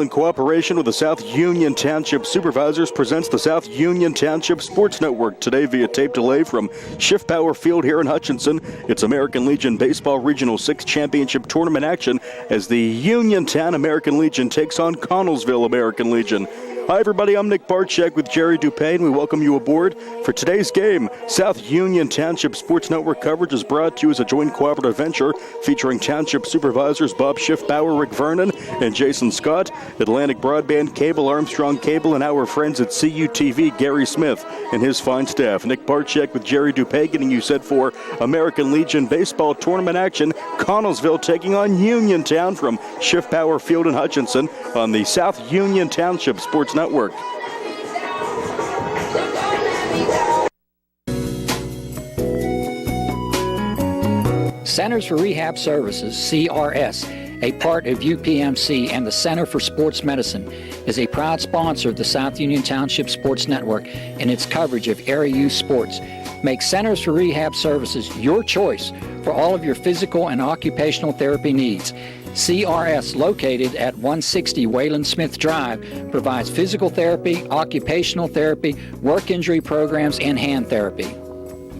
in cooperation with the South Union Township Supervisors, presents the South Union Township Sports Network. Today via tape delay from Schiffbauer Field here in Hutchinson. It's American Legion Baseball Regional 6 Championship Tournament action as the Uniontown American Legion takes on Connellsville American Legion. Hi, everybody. I'm Nick Barczyk with Jerry Dupay, and we welcome you aboard for today's game. South Union Township Sports Network coverage is brought to you as a joint cooperative venture featuring Township Supervisors Bob Schiffbauer, Rick Vernon, and Jason Scott, Atlantic Broadband Cable, Armstrong Cable, and our friends at CUTV, Gary Smith and his fine staff. Nick Barczyk with Jerry Dupay getting you set for American Legion Baseball Tournament action. Connellsville taking on Uniontown from Schiffbauer Field in Hutchinson on the South Union Township Sports Network. Centers for Rehab Services, CRS, a part of UPMC and the Center for Sports Medicine, is a proud sponsor of the South Union Township Sports Network and its coverage of area youth sports. Make Centers for Rehab Services your choice for all of your physical and occupational therapy needs. CRS, located at 160 Wayland Smith Drive, provides physical therapy, occupational therapy, work injury programs, and hand therapy.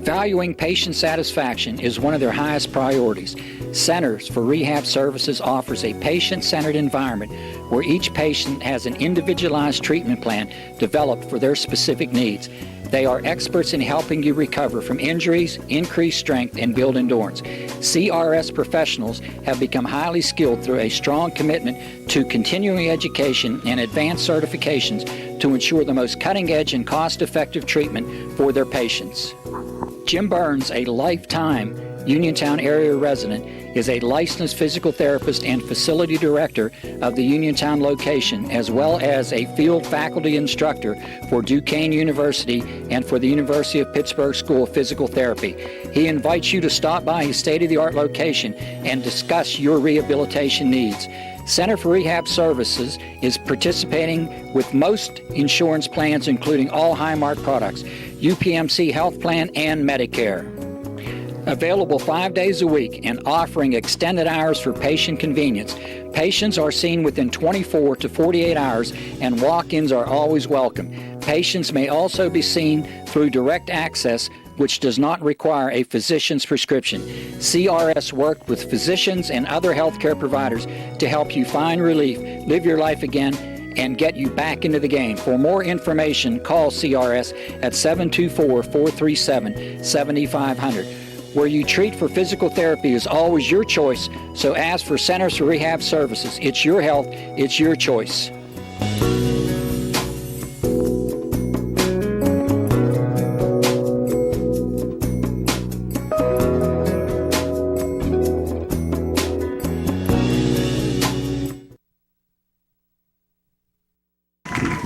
Valuing patient satisfaction is one of their highest priorities. Centers for Rehab Services offers a patient-centered environment where each patient has an individualized treatment plan developed for their specific needs. They are experts in helping you recover from injuries, increase strength, and build endurance. CRS professionals have become highly skilled through a strong commitment to continuing education and advanced certifications to ensure the most cutting-edge and cost-effective treatment for their patients. Jim Burns, a lifetime Uniontown area resident, is a licensed physical therapist and facility director of the Uniontown location, as well as a field faculty instructor for Duquesne University and for the University of Pittsburgh School of Physical Therapy. He invites you to stop by his state-of-the-art location and discuss your rehabilitation needs. Center for Rehab Services is participating with most insurance plans, including all Highmark products, UPMC Health Plan, and Medicare. Available 5 days a week and offering extended hours for patient convenience. Patients are seen within 24 to 48 hours, and walk-ins are always welcome. Patients may also be seen through direct access, which does not require a physician's prescription. CRS worked with physicians and other healthcare providers to help you find relief, live your life again, and get you back into the game. For more information, call CRS at 724-437-7500. Where you treat for physical therapy is always your choice, so ask for Centers for Rehab Services. It's your health, it's your choice.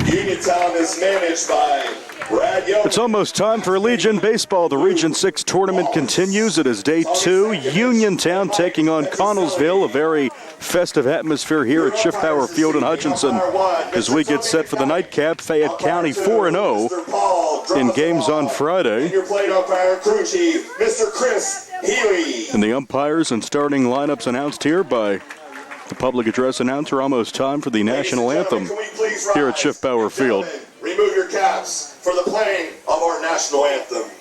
Uniontown is managed by Brad Young. It's almost time for Legion Baseball. The Region 6 tournament continues. It is day 2. Uniontown taking on Connellsville. A very festive atmosphere here at Schiffbauer Field in Hutchinson as we get set for the nightcap. Fayette County 4-0 in games on Friday. Your plate umpire, crew chief, Mr. Chris Healy. And the umpires and starting lineups announced here by the public address announcer. Almost time for the national anthem here at Schiffbauer Field. Remove your caps for the playing of our national anthem.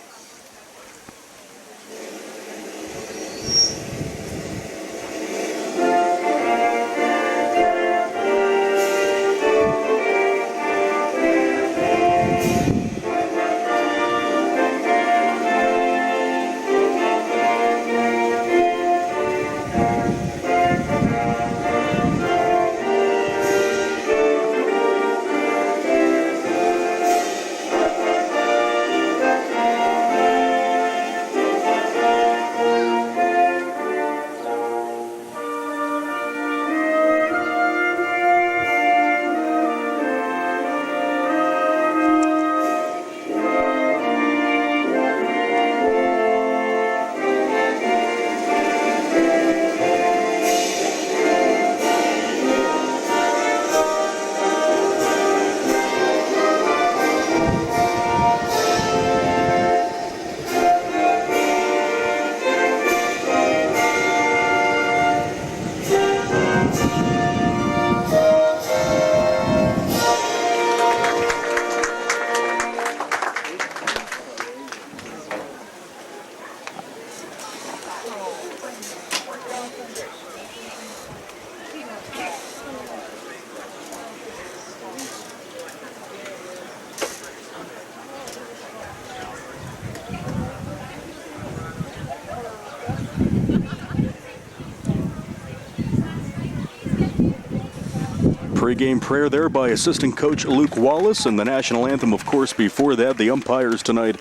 Pre-game prayer there by assistant coach Luke Wallace, and the national anthem, of course, before that. The umpires tonight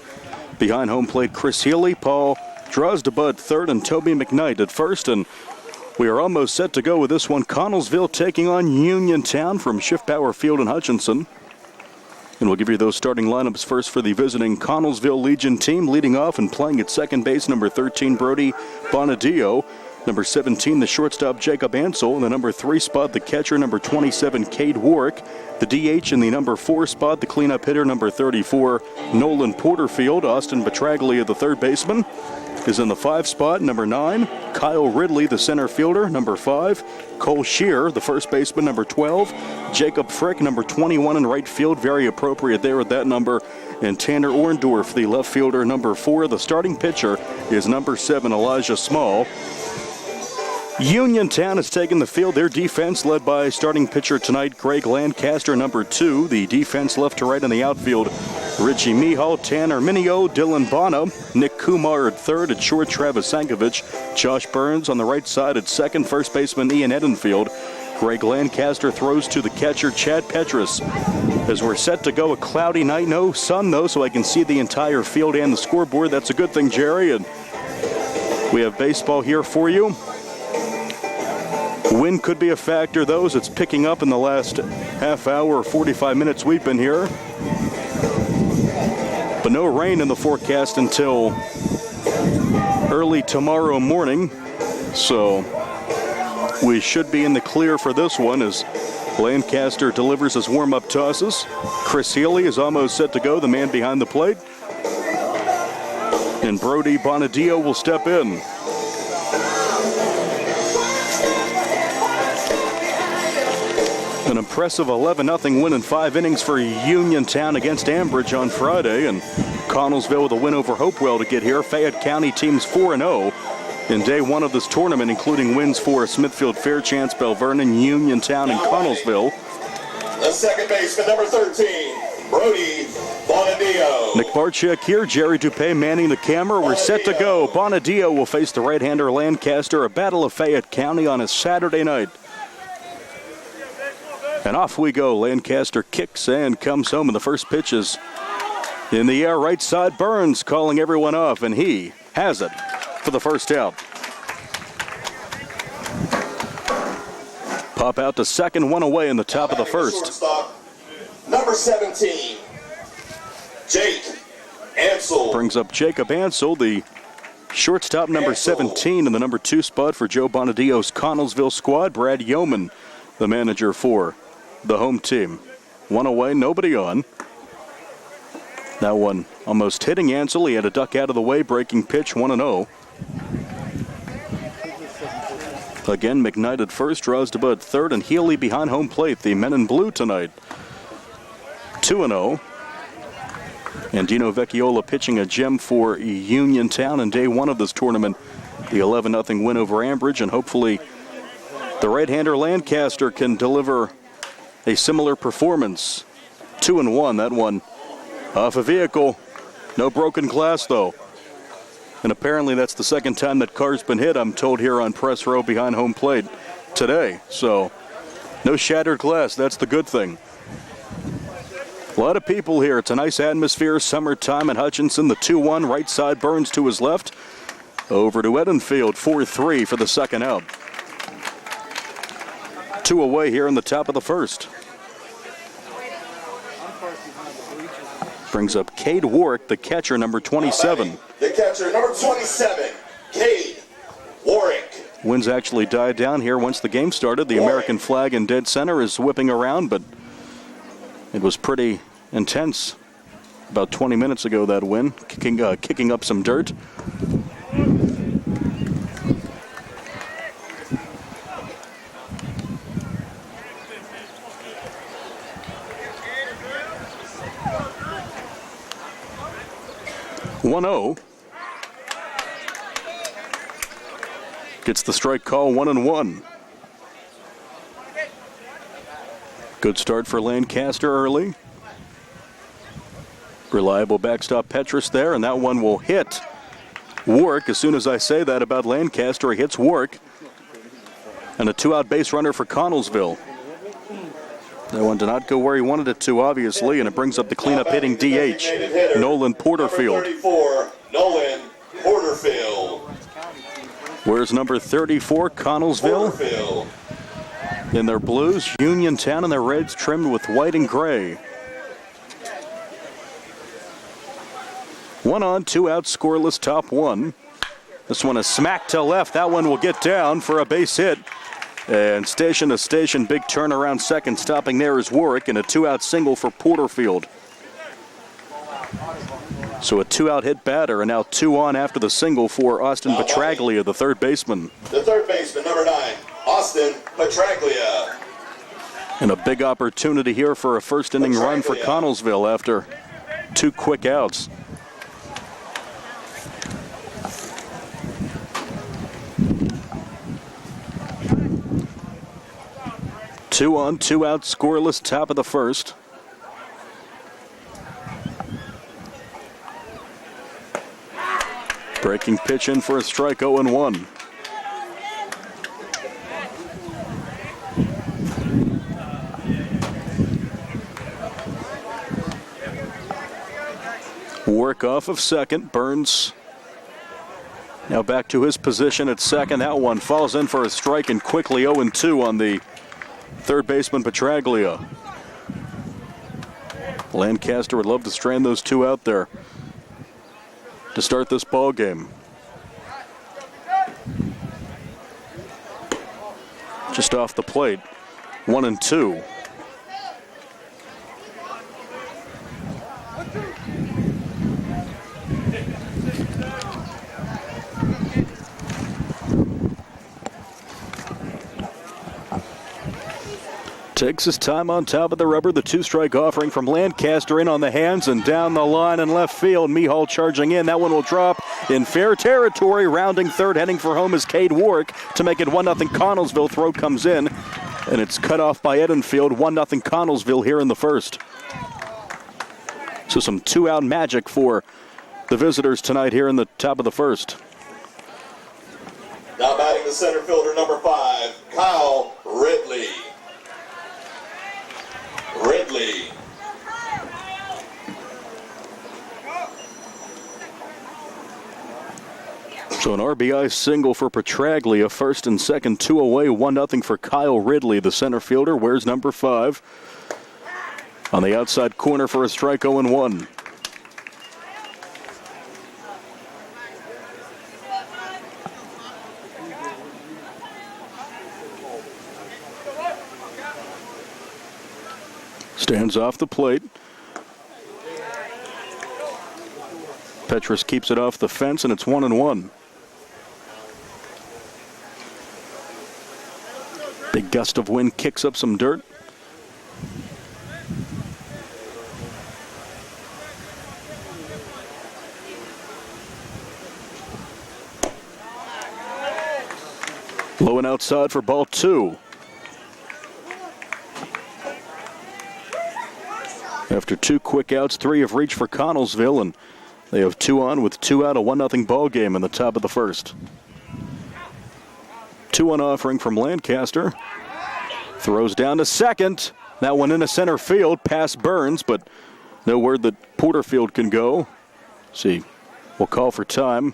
behind home plate, Chris Healy, Paul Drozdebud third, and Toby McKnight at first. And we are almost set to go with this one. Connellsville taking on Uniontown from Schiffbauer Field in Hutchinson. And we'll give you those starting lineups first for the visiting Connellsville Legion team. Leading off and playing at second base, number 13, Brody Bonadillo. Number 17, the shortstop, Jacob Ansel. In the number 3 spot, the catcher, number 27, Cade Warwick. The DH in the number 4 spot, the cleanup hitter, number 34, Nolan Porterfield. Austin Petraglia, the third baseman, is in the 5 spot. Number 9, Kyle Ridley, the center fielder. Number 5, Cole Shear, the first baseman. Number 12, Jacob Frick, number 21 in right field. Very appropriate there at that number. And Tanner Orndorff, the left fielder, number 4. The starting pitcher is number 7, Elijah Small. Uniontown has taken the field. Their defense led by starting pitcher tonight, Greg Lancaster, number 2. The defense left to right in the outfield, Richie Mihal, Tanner Minio, Dylan Bono, Nick Kumar at third. At short, Travis Sankovic. Josh Burns on the right side at second. First baseman Ian Edenfield. Greg Lancaster throws to the catcher, Chad Petrus. As we're set to go, a cloudy night. No sun, though, so I can see the entire field and the scoreboard. That's a good thing, Jerry. And we have baseball here for you. Wind could be a factor, though, as it's picking up in the last half hour or 45 minutes we've been here. But no rain in the forecast until early tomorrow morning. So we should be in the clear for this one as Lancaster delivers his warm-up tosses. Chris Healy is almost set to go, the man behind the plate. And Brody Bonadillo will step in. An impressive 11-0 win in 5 innings for Uniontown against Ambridge on Friday, and Connellsville with a win over Hopewell to get here. Fayette County teams 4-0 in day 1 of this tournament, including wins for Smithfield, Fairchance, Bell Vernon, Uniontown, and Connellsville. The second baseman, number 13, Brody Bonadillo. Nick Barczyk here, Jerry Dupé manning the camera. We're set to go. Bonadillo will face the right-hander Lancaster, a battle of Fayette County on a Saturday night. And off we go. Lancaster kicks and comes home, and the first pitch is in the air. Right side, Burns calling everyone off, and he has it for the first out. Pop out to second, 1 away in the top of the first. Shortstop, number 17, Jake Ansel. Brings up Jacob Ansel, the shortstop, number 17, in the number 2 spot for Joe Bonadillo's Connellsville squad. Brad Yeoman, the manager for the home team. 1 away, nobody on. That one almost hitting Ansel. He had a duck out of the way, breaking pitch, 1-0. Again, McKnight at first, Drozdebud third, and Healy behind home plate. The men in blue tonight, 2-0. And Dino Vecchiola pitching a gem for Uniontown in day 1 of this tournament. The 11-0 win over Ambridge, and hopefully the right-hander Lancaster can deliver a similar performance. 2-1, that one off a vehicle. No broken glass, though. And apparently that's the second time that car's been hit, I'm told, here on press row behind home plate today. So no shattered glass, that's the good thing. A lot of people here. It's a nice atmosphere, summertime in Hutchinson. The 2-1, right side, Burns to his left. Over to Edenfield, 4-3 for the second out. 2 away here in the top of the first. Brings up Cade Warwick, the catcher, number 27. The catcher, number 27, Cade Warwick. Winds actually died down here once the game started. The American flag in dead center is whipping around, but it was pretty intense about 20 minutes ago, that wind, kicking up some dirt. Gets the strike call, 1-1. Good start for Lancaster early. Reliable backstop Petrus there, and that one will hit Warwick. As soon as I say that about Lancaster, he hits Warwick. And a 2-out base runner for Connellsville. That one did not go where he wanted it to, obviously, and it brings up the cleanup hitting DH, Nolan Porterfield. Number 34, Nolan Porterfield. Where's number 34, Connellsville? Porterfield. In their blues, Uniontown in their reds trimmed with white and gray. 1 on, 2 out, scoreless, top 1. This one is smacked to left. That one will get down for a base hit. And station to station, big turnaround second. Stopping there is Warwick, and a 2-out single for Porterfield. So a 2-out hit batter, and now 2 on after the single for Austin Petraglia, the third baseman. The third baseman, number 9, Austin Petraglia. And a big opportunity here for a first inning run for Connellsville after 2 quick outs. Two on, 2 out, scoreless, top of the first. Breaking pitch in for a strike, 0-1. Work off of second. Burns now back to his position at second. That one falls in for a strike, and quickly 0-2 on the third baseman Petraglia. Lancaster would love to strand those 2 out there to start this ball game. Just off the plate, 1-2. Takes his time on top of the rubber. The 2-strike offering from Lancaster in on the hands and down the line in left field. Mihal charging in. That one will drop in fair territory. Rounding third, heading for home is Cade Warwick to make it 1-0 Connellsville. Throw comes in, and it's cut off by Edenfield. 1-0 Connellsville here in the first. So some 2-out magic for the visitors tonight here in the top of the first. Now batting the center fielder, number 5, Kyle Ridley. So an RBI single for Petraglia, first and second, 2 away, 1-0 for Kyle Ridley, the center fielder. Where's number 5? On the outside corner for a strike, 0-1. Stands off the plate. Petrus keeps it off the fence, and it's 1-1. Big gust of wind kicks up some dirt. Low and outside for ball 2. After 2 quick outs, 3 have reached for Connellsville, and they have 2 on with 2 out, a 1-0 ball game in the top of the first. 2-1 offering from Lancaster. Throws down to second. That one into center field, past Burns, but no word that Porterfield can go. See, we'll call for time.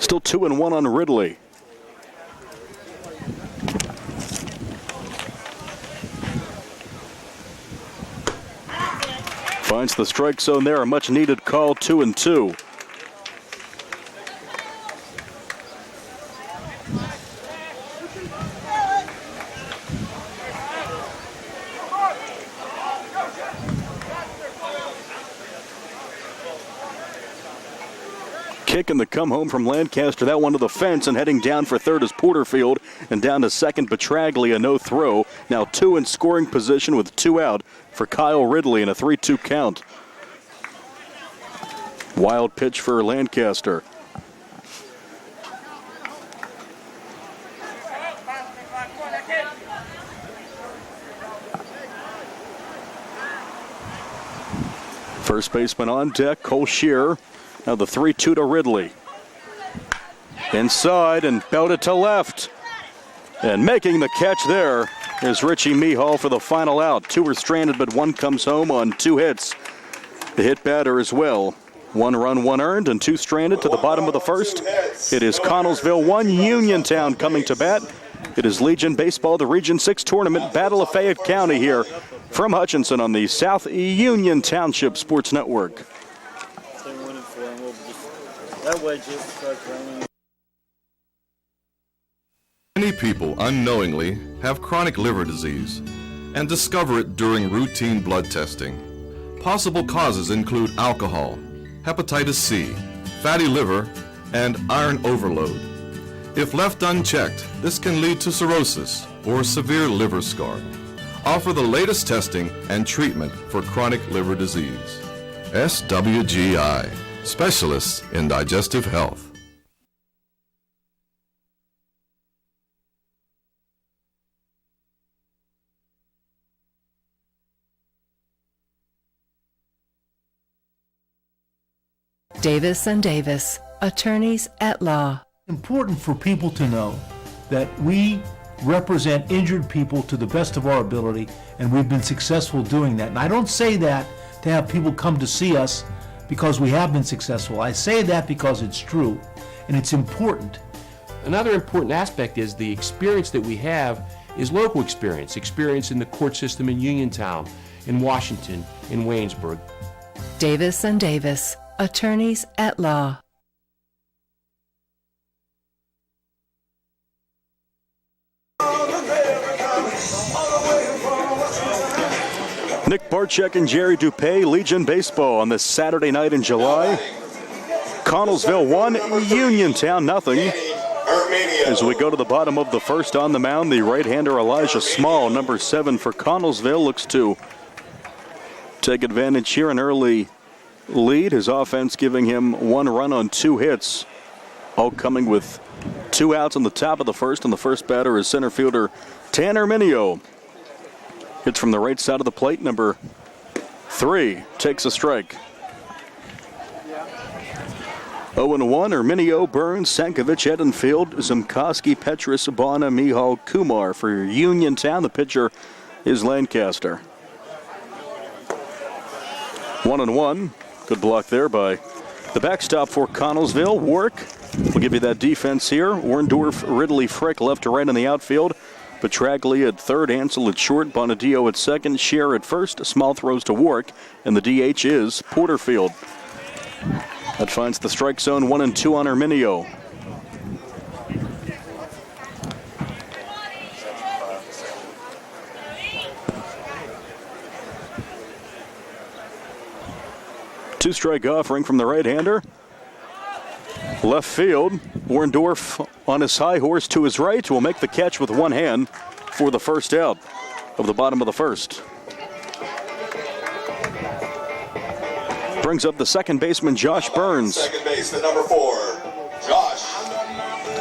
Still 2-1 on Ridley. Finds the strike zone there, a much needed call, 2-2. Kick and the come home from Lancaster. That one to the fence, and heading down for third is Porterfield, and down to second Petraglia, no throw. Now 2 in scoring position with 2 out for Kyle Ridley and a 3-2 count. Wild pitch for Lancaster. First baseman on deck, Cole Shearer. Now the 3-2 to Ridley. Inside and belted to left. And making the catch there is Richie Mihal for the final out. 2 are stranded, but 1 comes home on 2 hits. The hit batter as well. 1 run, 1 earned, and 2 stranded to the bottom of the first. It is Connellsville 1, Uniontown coming to bat. It is Legion Baseball, the Region 6 tournament, Battle of Fayette County here from Hutchinson on the South Union Township Sports Network. Many people unknowingly have chronic liver disease and discover it during routine blood testing. Possible causes include alcohol, hepatitis C, fatty liver, and iron overload. If left unchecked, this can lead to cirrhosis or severe liver scarring. Offer the latest testing and treatment for chronic liver disease. SWGI, specialists in digestive health. Davis & Davis, attorneys at law. Important for people to know that we represent injured people to the best of our ability, and we've been successful doing that. And I don't say that to have people come to see us because we have been successful. I say that because it's true, and it's important. Another important aspect is the experience that we have is local experience in the court system in Uniontown, in Washington, in Waynesburg. Davis & Davis, attorneys at law. Nick Barczyk and Jerry Dupay, Legion Baseball on this Saturday night in July. Connellsville 1, Uniontown nothing. As we go to the bottom of the first on the mound, the right-hander Elijah Small, number 7 for Connellsville, looks to take advantage here, an early lead. His offense giving him 1 run on 2 hits, all coming with 2 outs on the top of the first, and the first batter is center fielder Tanner Minio. Hits from the right side of the plate, number 3 takes a strike. 0-1, Erminio, Burns, Sankovic, Edenfield, Zimkowski, Petrus, Abana, Mihal, Kumar. For Uniontown, the pitcher is Lancaster. 1-1. Good block there by the backstop for Connellsville. Warwick will give you that defense here. Orndorff, Ridley, Frick left to right in the outfield. Petraglia at third, Ansel at short, Bonadio at second, Scheer at first. Small throws to Warwick, and the DH is Porterfield. That finds the strike zone, 1-2 on Erminio. Two-strike offering from the right-hander. Left field, Orndorff on his high horse to his right will make the catch with one hand for the first out of the bottom of the first. Brings up the second baseman, Josh Burns. Second baseman, number 4, Josh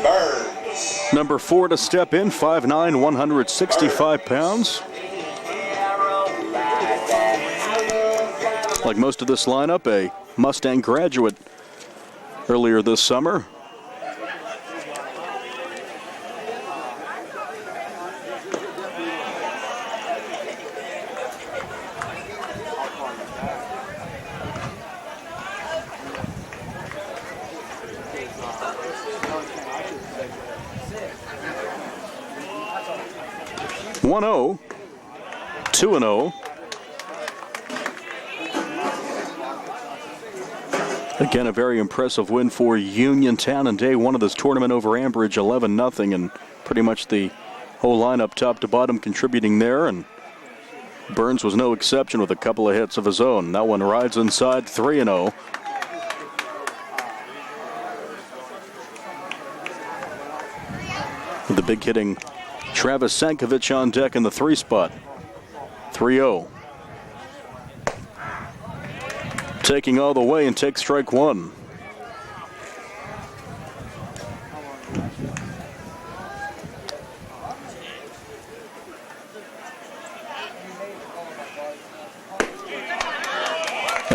Burns. Number 4 to step in, 5'9", 165 pounds. Like most of this lineup, a Mustang graduate earlier this summer. (1-0), 2-0. Again, a very impressive win for Uniontown in day one of this tournament over Ambridge, 11-0, and pretty much the whole lineup top to bottom contributing there, and Burns was no exception with a couple of hits of his own. That one rides inside, 3-0. With the big hitting Travis Sankovic on deck in the 3 spot, 3-0. Taking all the way and takes strike 1.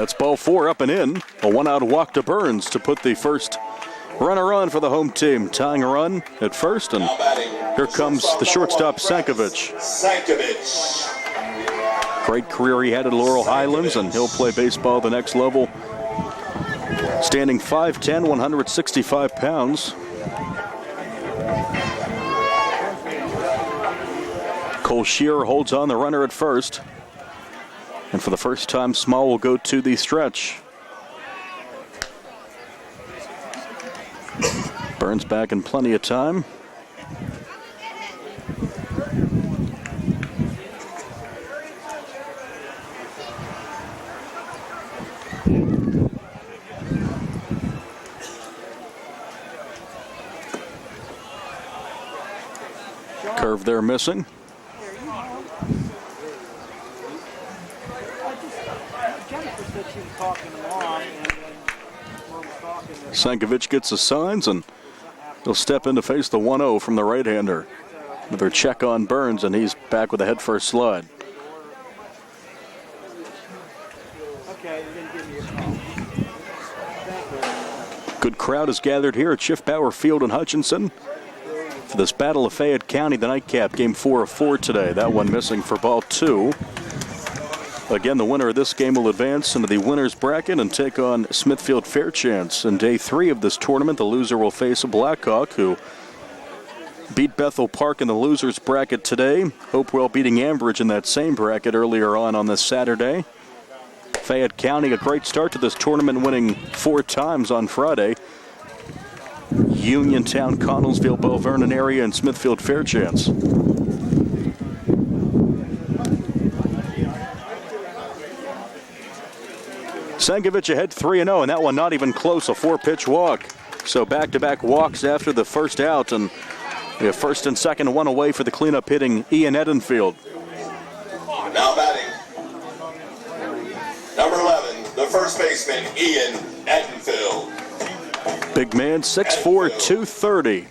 That's ball 4 up and in. A one-out walk to Burns to put the first runner on for the home team. Tying a run at first, and here comes the shortstop, Sankovic. Great career he had at Laurel Highlands, and he'll play baseball the next level. Standing 5'10", 165 pounds. Cole Shearer holds on the runner at first. And for the first time, Small will go to the stretch. Burns back in plenty of time. Curve there missing. Sankovic gets the signs, and he'll step in to face the 1-0 from the right-hander. Another check on Burns, and he's back with a head-first slide. Good crowd is gathered here at Schiffbauer Field in Hutchinson for this Battle of Fayette County, the nightcap, game 4 of 4 today. That one missing for ball 2. Again, the winner of this game will advance into the winner's bracket and take on Smithfield Fairchance. In day 3 of this tournament, the loser will face a Blackhawk, who beat Bethel Park in the loser's bracket today. Hopewell beating Ambridge in that same bracket earlier on this Saturday. Fayette County, a great start to this tournament, winning 4 times on Friday. Uniontown, Connellsville, Belle Vernon area, and Smithfield Fairchance. Sankovic ahead 3-0, and that one not even close, a 4-pitch walk. So back-to-back walks after the first out, and we have first and second, one away for the cleanup hitting Ian Edenfield. Now batting, number 11, the first baseman, Ian Edenfield. Big man, 6'4", 230.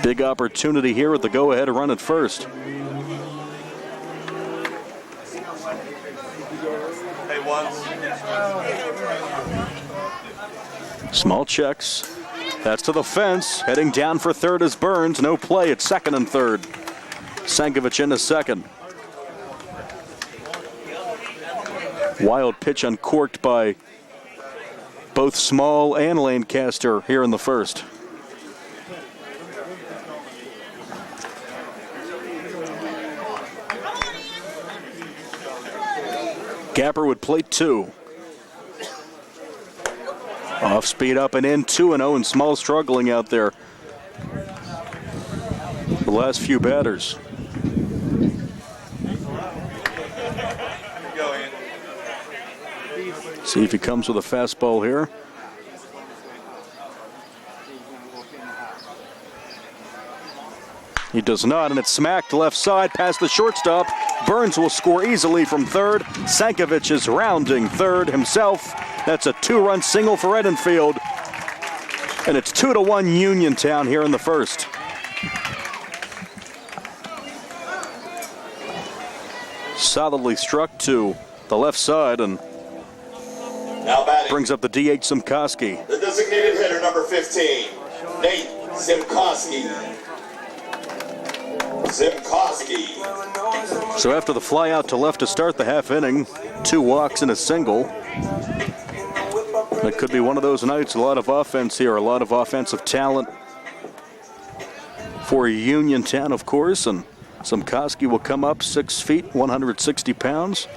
Big opportunity here with the go-ahead run at first. Small checks. That's to the fence. Heading down for third is Burns. No play at second and third. Sankovic into second. Wild pitch uncorked by both Small and Lancaster here in the first. Gapper would plate 2. Off speed up and in, 2-0, and Small struggling out there. The last few batters. See if he comes with a fastball here. He does not, and it's smacked left side past the shortstop. Burns will score easily from third. Sankovic is rounding third himself. That's a 2-run single for Edenfield. And it's 2-1 Uniontown here in the first. Solidly struck to the left side and now batting, brings up the DH Simkoski. the designated hitter, number 15, Nate Simkoski. So after the fly out to left to start the half inning, 2 walks and a single. It could be one of those nights. A lot of offense here, a lot of offensive talent for Uniontown, of course. And Simkoski will come up 6 feet, 160 pounds.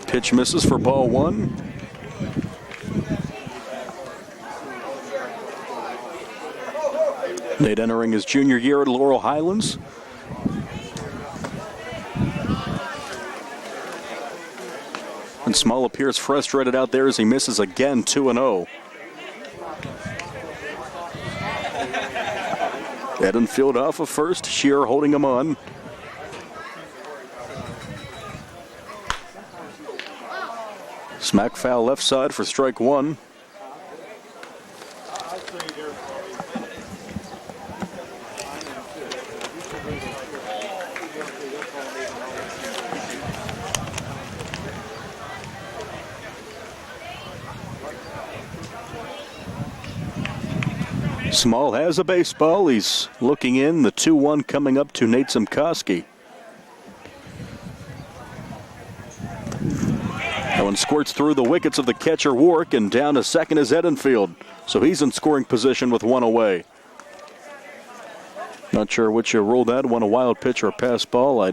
Pitch misses for ball 1. Nate entering his junior year at Laurel Highlands. And Small appears frustrated out there as he misses again, 2-0. Edenfield off of first, Shearer holding him on. Smack foul left side for strike one. Small has a baseball. He's looking in. The 2-1 coming up to Nate Simkoski. That one squirts through the wickets of the catcher Warwick, and down to second is Edenfield. So he's in scoring position with one away. Not sure which you rolled that one, a wild pitch or a pass ball.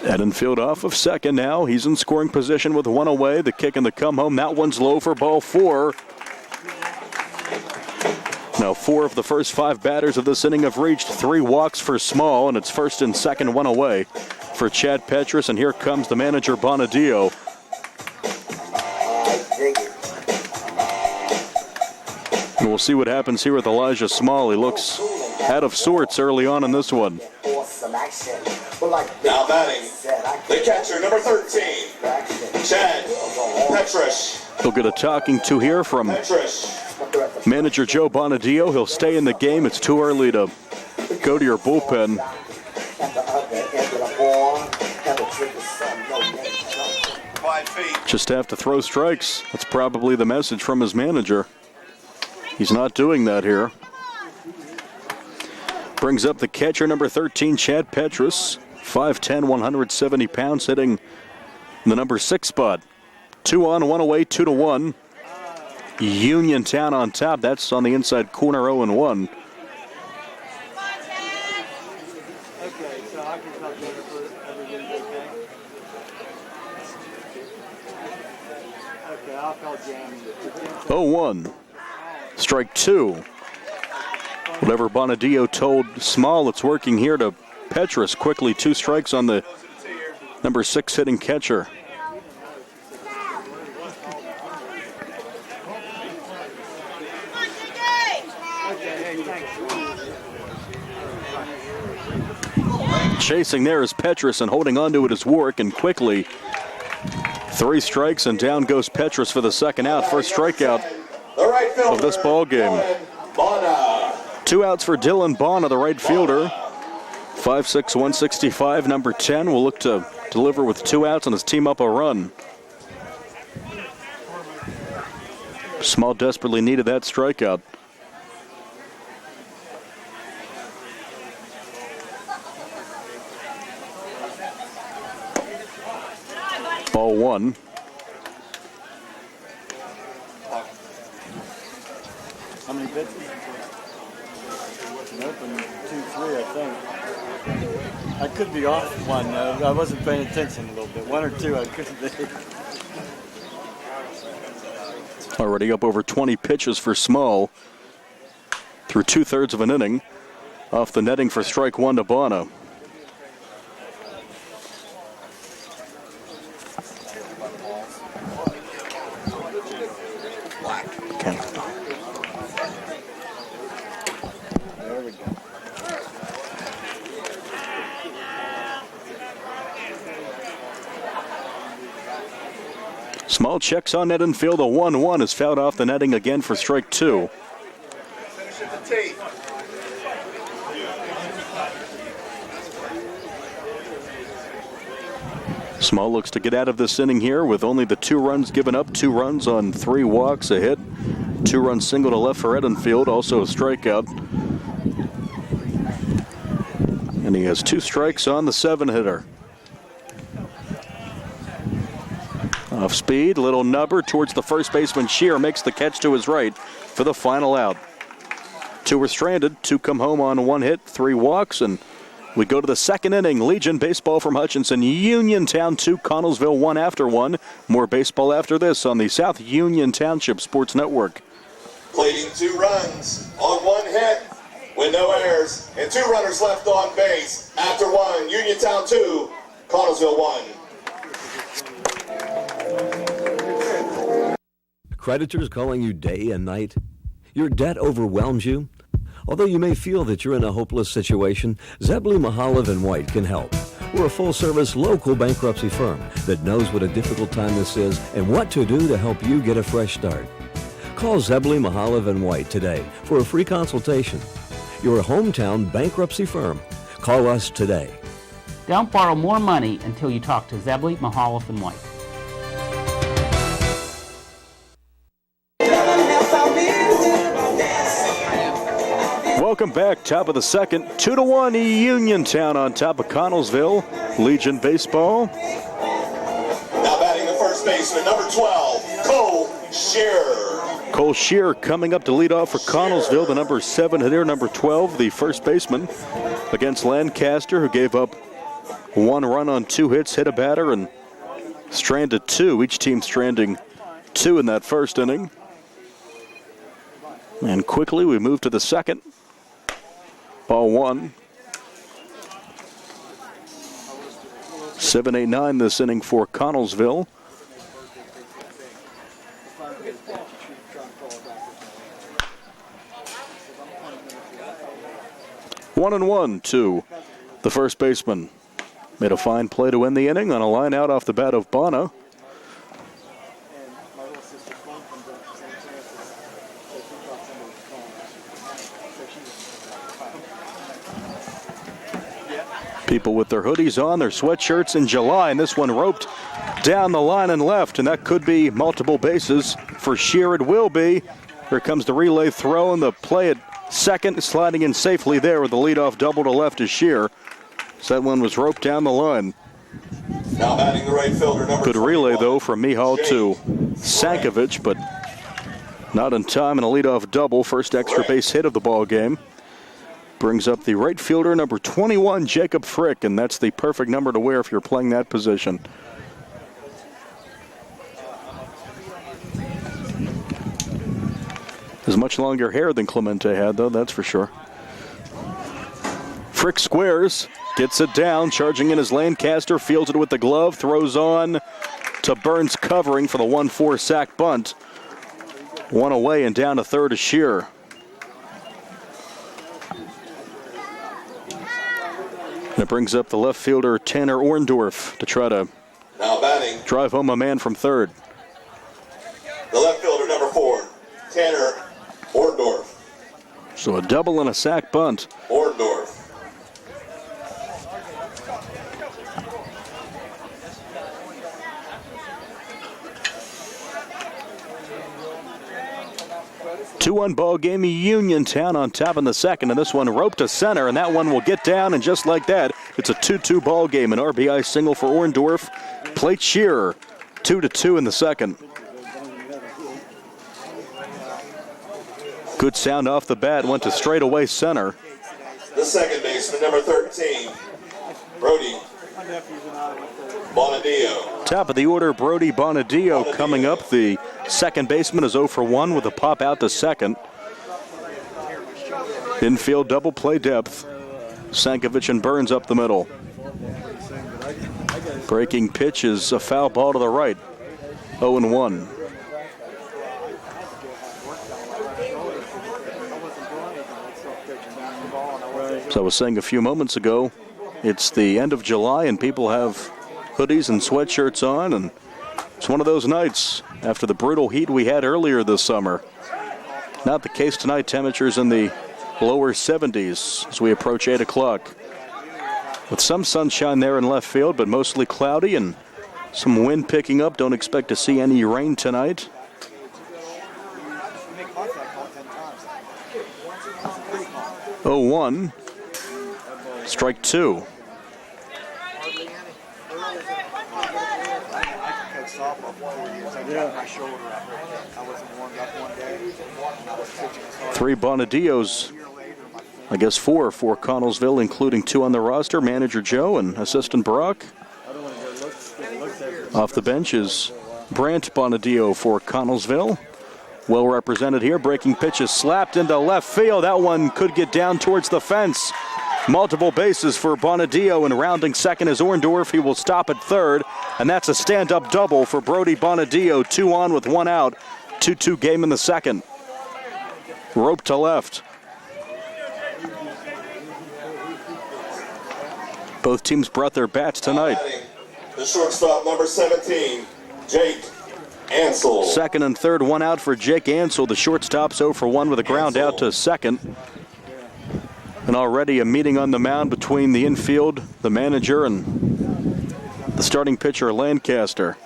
Edenfield off of second now. He's in scoring position with one away. The kick and the come home. That one's low for ball four. Now 4 of the first 5 batters of this inning have reached 3 walks for Small, and it's first and second, one away for Chad Petrus. And here comes the manager, Bonadio. And we'll see what happens here with Elijah Small. He looks out of sorts early on in this one. Now batting, the catcher, number 13, Chad Petrus. He'll get a talking to here from manager Joe Bonadio. He'll stay in the game. It's too early to go to your bullpen. Just have to throw strikes. That's probably the message from his manager. He's not doing that here. Brings up the catcher, number 13, Chad Petrus. 5'10", 170 pounds, hitting the number 6 spot. 2 on, 1 away, 2-1. Uniontown on top. That's on the inside corner, 0-1. Okay, so I can talk to everybody, okay? Okay, I'll call Jamie. 0-1. Strike 2. Whatever Bonadio told Small, it's working here to Petrus. Quickly 2 strikes on the number 6 hitting catcher. Chasing there is Petrus, and holding on to it is Warwick, and quickly 3 strikes and down goes Petrus for the second out. First strikeout of this ball game. 2 outs for Dylan Bonner, the right fielder. 5'6", 165, number 10 will look to deliver with 2 outs and his team up a run. Small desperately needed that strikeout. Ball 1. How many pitches? Open 2-3, I think. I could be off one. I wasn't paying attention a little bit. 1 or 2, I couldn't be. Already up over 20 pitches for Small through 2/3 of an inning. Off the netting for strike 1 to Bono. Okay. There we go. Small checks on net and field. A 1-1 is fouled off the netting again for strike 2. Small looks to get out of this inning here with only the 2 runs given up. 2 runs on 3 walks, a hit. 2-run single to left for Edenfield, also a strikeout. And he has 2 strikes on the 7-hitter. Off speed, little nubber towards the first baseman. Shear makes the catch to his right for the final out. 2 were stranded, 2 come home on 1 hit, 3 walks, and we go to the second inning. Legion baseball from Hutchinson. Uniontown 2, Connellsville 1 after 1. More baseball after this on the South Union Township Sports Network. Pleading 2 runs on 1 hit with no errors and 2 runners left on base. After 1, Uniontown 2, Connellsville 1. Creditors calling you day and night? Your debt overwhelms you? Although you may feel that you're in a hopeless situation, Zebley, Mahalev & White can help. We're a full-service local bankruptcy firm that knows what a difficult time this is and what to do to help you get a fresh start. Call Zebley, Mahalev & White today for a free consultation. Your hometown bankruptcy firm. Call us today. Don't borrow more money until you talk to Zebley, Mahalev & White. Welcome back. Top of the second. 2-1 Uniontown on top of Connellsville. Legion baseball. Now batting the first baseman, number 12, Cole Shearer. Cole Shearer coming up to lead off for Connellsville, the number 7 hitter, number 12, the first baseman, against Lancaster, who gave up 1 run on 2 hits, hit a batter, and stranded 2. Each team stranding 2 in that first inning. And quickly we move to the second. Ball 1. 7-8-9 this inning for Connellsville. One and 1 to the first baseman. Made a fine play to end the inning on a line out off the bat of Bono. People with their hoodies on, their sweatshirts in July, and this one roped down the line and left, and that could be multiple bases for Shearer. It will be. Here comes the relay throw, and the play at second, sliding in safely there with the leadoff double to left is Shearer. So that one was roped down the line. Now batting the right fielder, number Good relay, 21, though, from Mihal to Sankovic, but not in time, and a leadoff double, first extra base hit of the ball game. Brings up the right fielder, number 21, Jacob Frick, and that's the perfect number to wear if you're playing that position. Has much longer hair than Clemente had, though, that's for sure. Frick squares, gets it down, charging in his Lancaster, fields it with the glove, throws on to Burns covering for the 1-4 sack bunt. 1 away and down to third is Shearer. And it brings up the left fielder, Tanner Orndorff, to try to now batting drive home a man from third. the left fielder, number 4, Tanner Orndorff. So a double and a sack bunt. Orndorff. Two-one ball game, Uniontown on top in the second, and this one roped to center, and that one will get down, and just like that, it's a 2-2 ball game. An RBI single for Orndorff. Plate Shearer, 2-2 in the second. Good sound off the bat, went to straightaway center. The second baseman, number 13, Brody Bonadio. Top of the order, Brody Bonadio coming up. The second baseman is 0 for 1 with a pop out to second. Infield double play depth. Sankovic and Burns up the middle. Breaking pitch is a foul ball to the right. 0-1. As I was saying a few moments ago, it's the end of July and people have hoodies and sweatshirts on, and it's one of those nights after the brutal heat we had earlier this summer. Not the case tonight. Temperatures in the lower 70s as we approach 8 o'clock. With some sunshine there in left field, but mostly cloudy and some wind picking up. Don't expect to see any rain tonight. Oh, 1. Strike 2. Three Bonadios, I guess 4 for Connellsville, including 2 on the roster. Manager Joe and assistant Brock. Off the bench is Brant Bonadio for Connellsville. Well represented here. Breaking pitch is slapped into left field. That one could get down towards the fence. Multiple bases for Bonadio, and rounding second is Orndorff. He will stop at third, and that's a stand-up double for Brody Bonadio. 2 on with 1 out. 2-2 game in the second. Rope to left. Both teams brought their bats tonight. The shortstop, number 17, Jake Ansel. Second and third, one out for Jake Ansel. The shortstop's 0 for 1 with a ground out to second. And already a meeting on the mound between the infield, the manager, and the starting pitcher, Lancaster.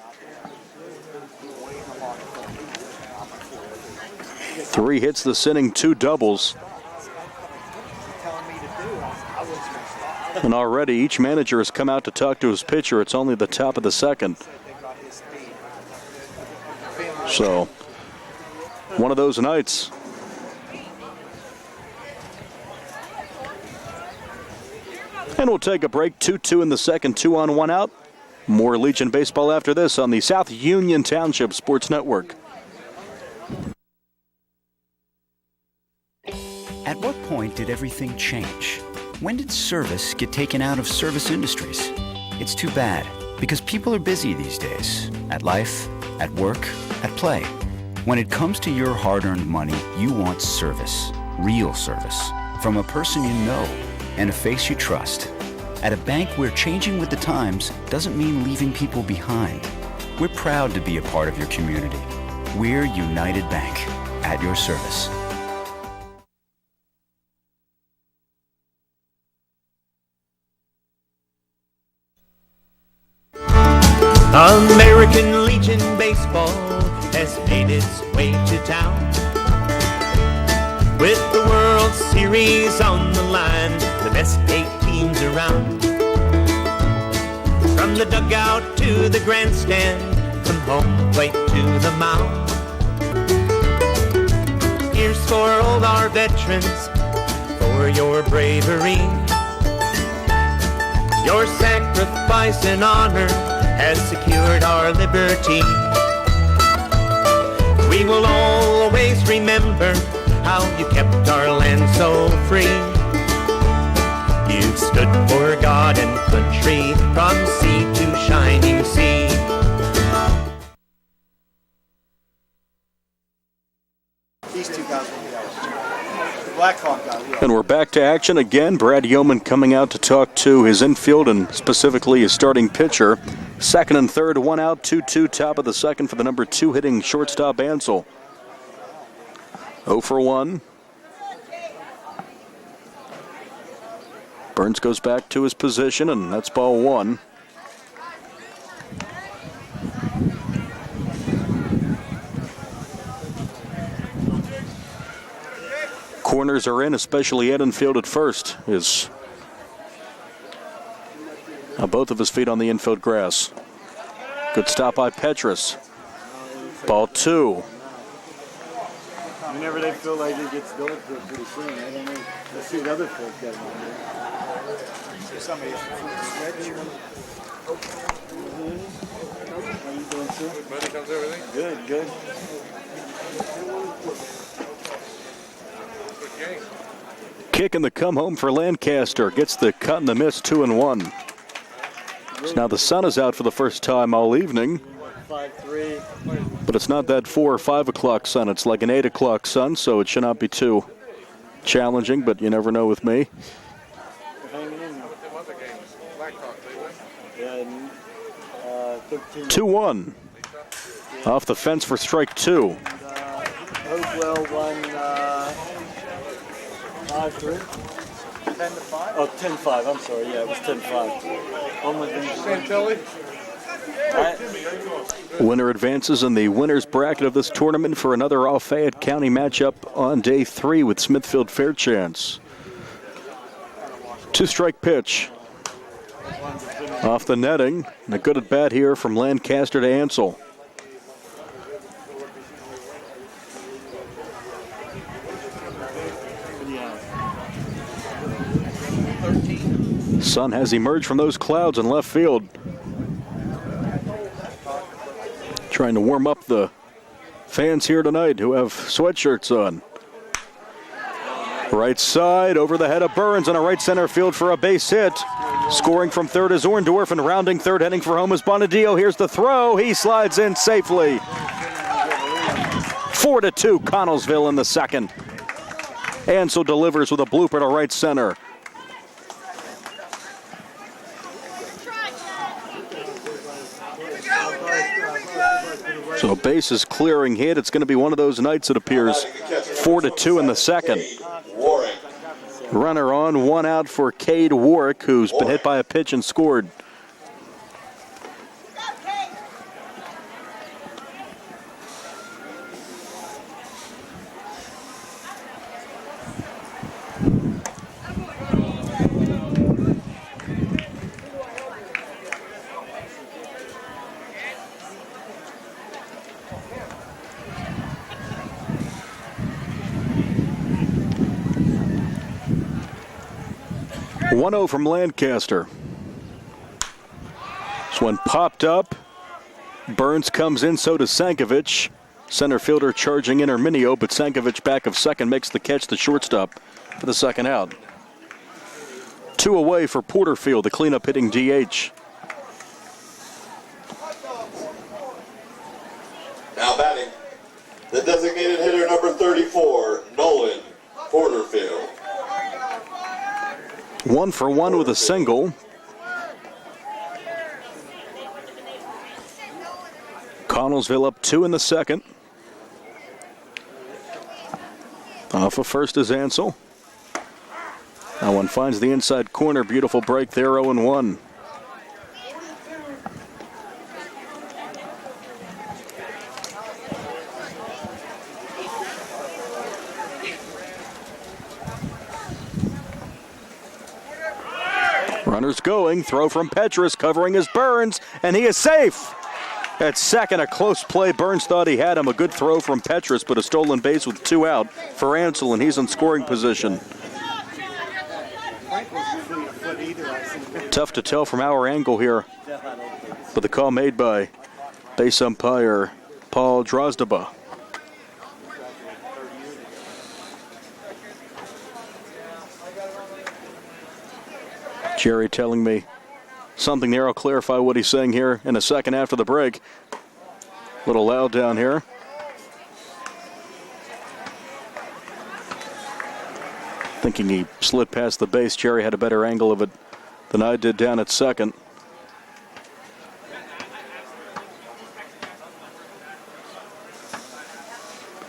3 hits this inning, 2 doubles. And already each manager has come out to talk to his pitcher. It's only the top of the second. So, one of those nights. And we'll take a break. 2-2 in the second, 2 on, 1 out. More Legion baseball after this on the South Union Township Sports Network. At what point did everything change? When did service get taken out of service industries? It's too bad, because people are busy these days. At life, at work, at play. When it comes to your hard-earned money, you want service. Real service. From a person you know and a face you trust. At a bank where changing with the times doesn't mean leaving people behind. We're proud to be a part of your community. We're United Bank, at your service. American Legion Baseball has made its way to town. With the World Series on the line, the best 8 teams around. From the dugout to the grandstand, from home plate to the mound. Here's for all our veterans, for your bravery. Your sacrifice and honor has secured our liberty. We will always remember how you kept our land so free. You've stood for God and country from sea to shining sea. These two guys will be out. The Blackhawk guy, yeah. And we're back to action again. Brad Yeoman coming out to talk to his infield and specifically his starting pitcher. Second and third, 1 out, 2-2, top of the second for the number 2 hitting shortstop Ansel. 0 for 1. Burns goes back to his position, and that's ball 1. Corners are in, especially Edenfield at first. Is both of his feet on the infield grass. Good stop by Petrus. Ball 2. Whenever they feel like it gets going pretty soon, I don't know. Let's see what other folks got on here. Somebody switch. How you doing, sir? Good, buddy. How's everything? Good, good. Kick in the come home for Lancaster. Gets the cut and the miss, 2-1. So now the sun is out for the first time all evening. 5-3. But it's not that 4 or 5 o'clock sun. It's like an 8 o'clock sun, so it should not be too challenging, but you never know with me. Hanging in there. 2-1. Off the fence for strike 2. Hopewell won 5-3. 10-5? Oh, 10-5. I'm sorry. Yeah, it was 10-5. Santelli? Winner advances in the winner's bracket of this tournament for another all-Fayette County matchup on day 3 with Smithfield Fairchance. 2-strike pitch. Off the netting. And a good at bat here from Lancaster to Ansel. Sun has emerged from those clouds in left field. Trying to warm up the fans here tonight who have sweatshirts on. Right side over the head of Burns on a right center field for a base hit. Scoring from third is Orndorff, and rounding third, heading for home is Bonadillo. Here's the throw. He slides in safely. 4-2 Connellsville in the second. Ansel delivers with a blooper to right center. So a bases clearing hit. It's going to be one of those nights, it appears. 4-2 in the second. Runner on, one out for Cade Warwick, who's been hit by a pitch and scored. From Lancaster. This one popped up. Burns comes in, so does Sankovic. Center fielder charging in Herminio, but Sankovic back of second makes the catch, the shortstop, for the second out. 2 away for Porterfield, the cleanup hitting DH. Now batting, the designated hitter number 34, Nolan Porterfield. 1 for 1 with a single. Connellsville up 2 in the second. Off of first is Ansel. That one finds the inside corner. Beautiful break there, 0-1. Runners going, throw from Petrus, covering his Burns, and he is safe. At second, a close play. Burns thought he had him. A good throw from Petrus, but a stolen base with 2 out for Ansel, and he's in scoring position. Tough to tell from our angle here, but the call made by base umpire Paul Drozdaba. Jerry telling me something there. I'll clarify what he's saying here in a second after the break. A little loud down here. Thinking he slid past the base. Jerry had a better angle of it than I did down at second.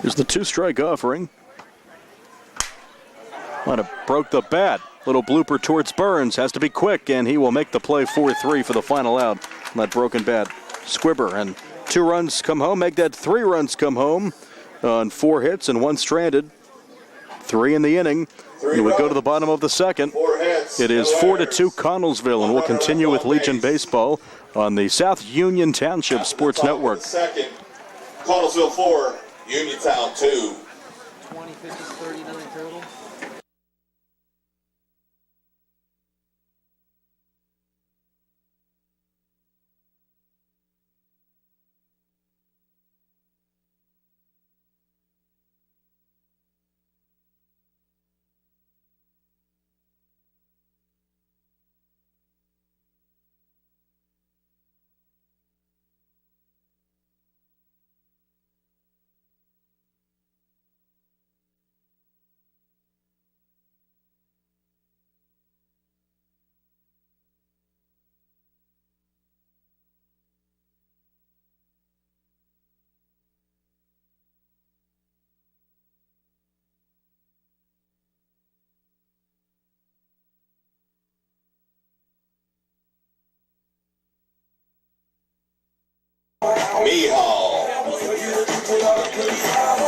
Here's the 2-strike offering. Might have broke the bat. Little blooper towards Burns. Has to be quick, and he will make the play 4-3 for the final out on that broken bat. Squibber, and 2 runs come home. Make that 3 runs come home on 4 hits and 1 stranded. 3 in the inning. And we go to the bottom of the second. It is 4-2 Connellsville, and we'll continue with Legion Baseball on the South Union Township Sports Network. Second, Connellsville 4, Uniontown 2. 20 pitches, 39 total.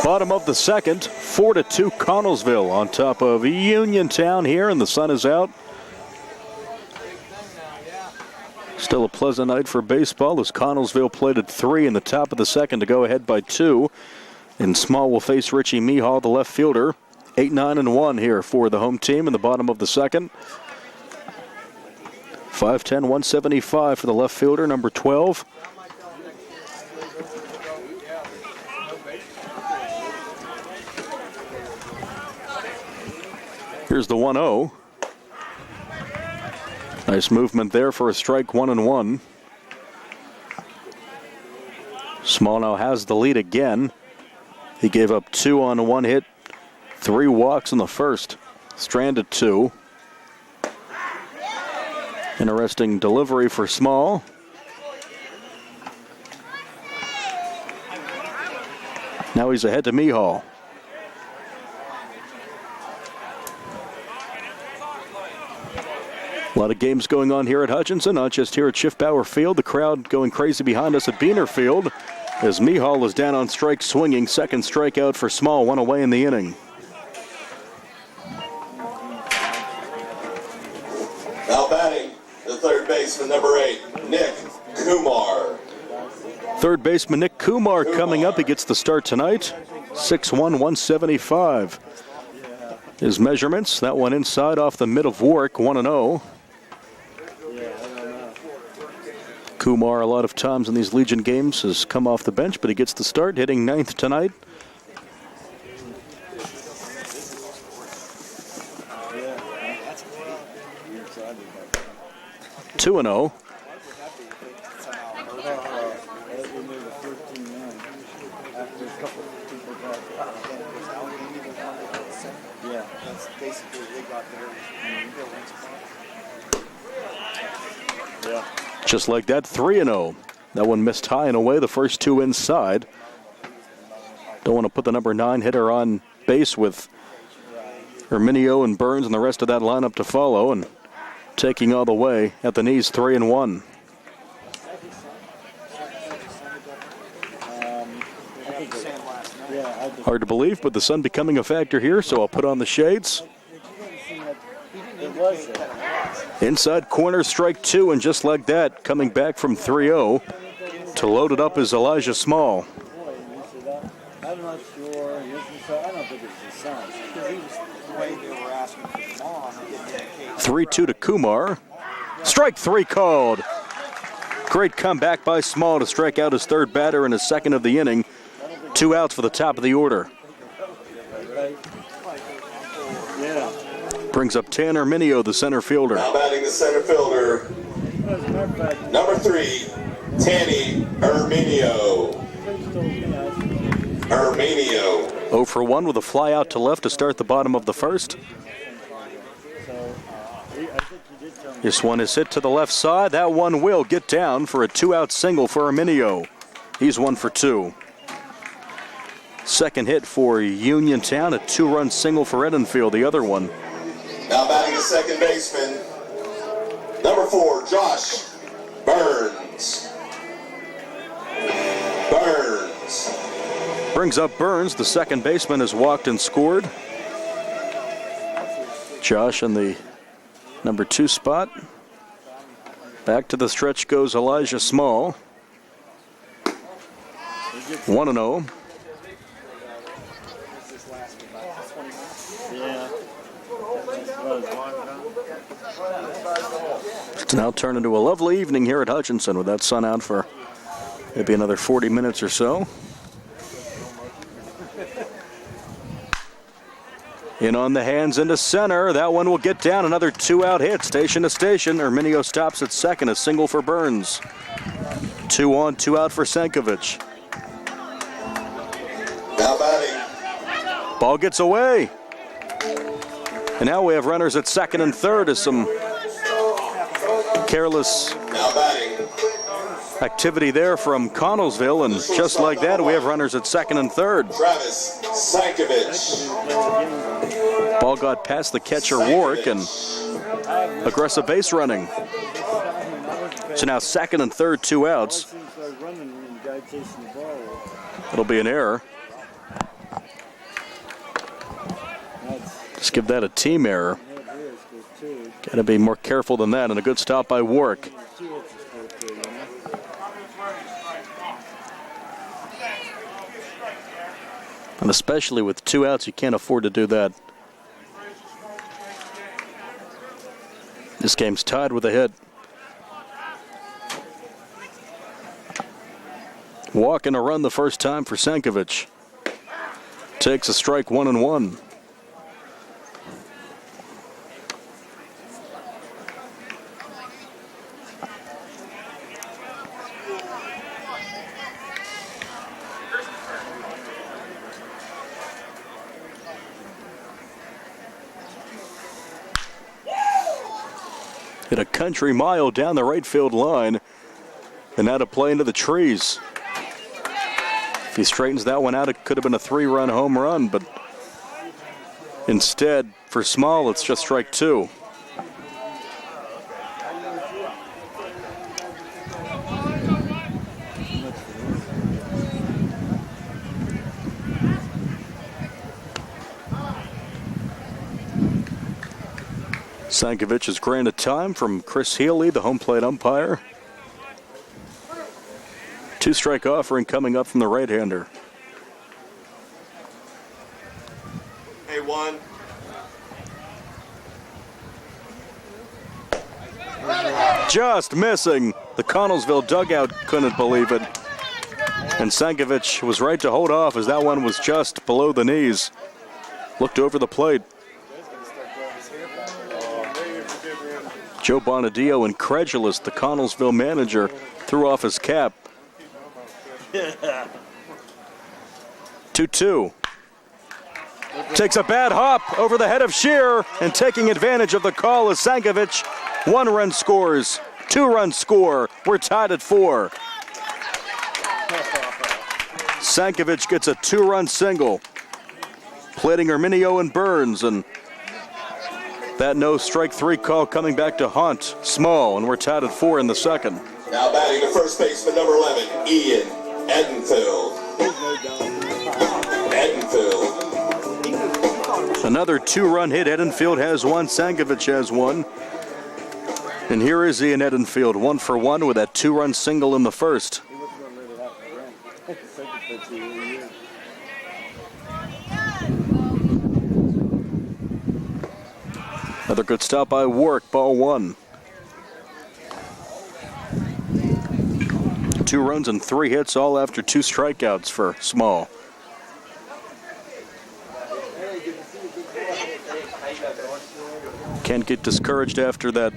Bottom of the second, 4-2 Connellsville on top of Uniontown here, and the sun is out. Still a pleasant night for baseball as Connellsville played at 3 in the top of the second to go ahead by 2. And Small will face Richie Mihal, the left fielder. 8-9-1 here for the home team in the bottom of the second. 5'10", 175 for the left fielder, number 12. Here's the 1-0. Nice movement there for a strike, 1-1. Small now has the lead again. He gave up 2 on 1 hit, 3 walks in the first. Stranded 2. Interesting delivery for Small. Now he's ahead to Mihal. A lot of games going on here at Hutchinson, not just here at Schiffbauer Field. The crowd going crazy behind us at Beaner Field as Mihal is down on strike swinging. Second strikeout for Small, one away in the inning. Now batting, the third baseman, number 8, Nick Kumar. Third baseman Nick Kumar coming up. He gets the start tonight. 6'1", 175. His measurements, that one inside off the mid of Warwick, 1-0. Kumar, a lot of times in these Legion games, has come off the bench, but he gets the start, hitting 9th tonight. Two and 0. Yeah, that's basically they got there. Yeah. Just like that, 3-0. That one missed high and away, the first two inside. Don't want to put the number 9 hitter on base with Herminio and Burns and the rest of that lineup to follow, and taking all the way at the knees, 3-1. Hard to believe, but the sun becoming a factor here, so I'll put on the shades. Inside corner, strike 2, and just like that, coming back from 3-0 to load it up is Elijah Small. I'm not sure. I don't think it's his son. Because he was the way they were asking for the mom. 3-2 to Kumar. Strike 3 called. Great comeback by Small to strike out his third batter in his second of the inning. 2 outs for the top of the order. Brings up Tanner Minio, the center fielder. Now batting the center fielder, number 3, Tanny Herminio. 0 for 1 with a fly out to left to start the bottom of the first. This one is hit to the left side. That one will get down for a 2-out single for Herminio. He's 1 for 2. Second hit for Uniontown, a 2-run single for Edenfield, the other one. Now batting the second baseman, number 4, Josh Burns. Brings up Burns. The second baseman has walked and scored. Josh in the number 2 spot. Back to the stretch goes Elijah Small. 1-0. It's now turned into a lovely evening here at Hutchinson with that sun out for maybe another 40 minutes or so. In on the hands into center. That one will get down. Another 2-out hit, station to station. Herminio stops at second, a single for Burns. 2 on, 2 out for Senkovic. Now batting. Ball gets away. And now we have runners at second and third as some careless activity there from Connellsville, and just like that, we have runners at second and third. Travis Sankovic. Ball got past the catcher Warwick, and aggressive base running. So now second and third, 2 outs. It'll be an error. Just give that a team error. Got to be more careful than that, and a good stop by Warwick. And especially with 2 outs, you can't afford to do that. This game's tied with a hit. Walk and a run the first time for Sankovic. Takes a strike, 1-1. Hit a country mile down the right field line, and now to play into the trees. If he straightens that one out, it could have been a 3-run home run, but instead, for Small, it's just strike 2. Sankovic is granted time from Chris Healy, the home plate umpire. 2-strike offering coming up from the right-hander. Hey, 1. Just missing. The Connellsville dugout couldn't believe it. And Sankovic was right to hold off as that one was just below the knees. Looked over the plate. Joe Bonadio, incredulous, the Connellsville manager, threw off his cap. 2-2. Takes a bad hop over the head of Shear, and taking advantage of the call is Sankovic. 1 run scores, 2-run score. We're tied at 4. Sankovic gets a 2-run single. Plating Herminio and Burns, and that no strike 3 call coming back to haunt Small, and we're tied at 4 in the second. Now batting to first baseman number 11, Ian Edenfield. Another 2-run hit. Edenfield has 1. Sankovic has 1. And here is Ian Edenfield, 1 for 1 with that 2-run single in the first. Another good stop by Warwick, ball 1. 2 runs and 3 hits, all after 2 strikeouts for Small. Can't get discouraged after that.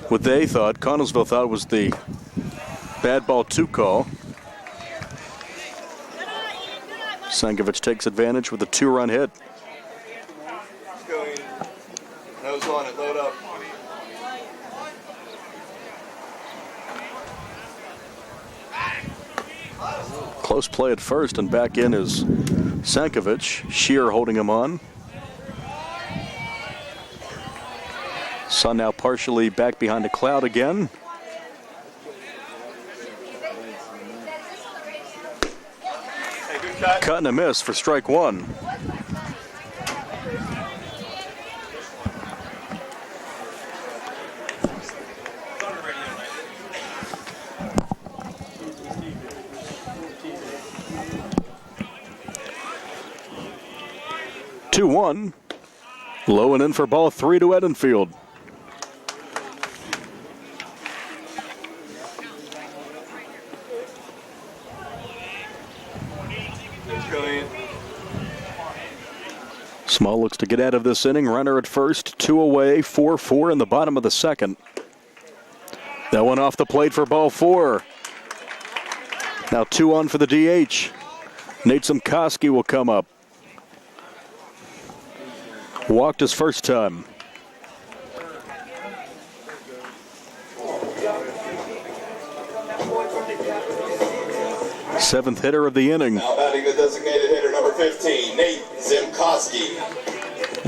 What they thought, Connellsville thought, was the bad ball 2 call. Sankovic takes advantage with a 2-run hit. Nose on it, load up. Close play at first, and back in is Sankovic. Shear holding him on. Sun now partially back behind a cloud again. Hey, good cut. Cut and a miss for strike 1. Two-1. Low and in for ball 3 to Edenfield. Small looks to get out of this inning. Runner at first, 2 away, 4-4 in the bottom of the second. That one off the plate for ball 4. Now 2 on for the DH. Nate Simkoski will come up. Walked his first time. Seventh hitter of the inning. Now batting the designated hitter number 15, Nate Simkoski.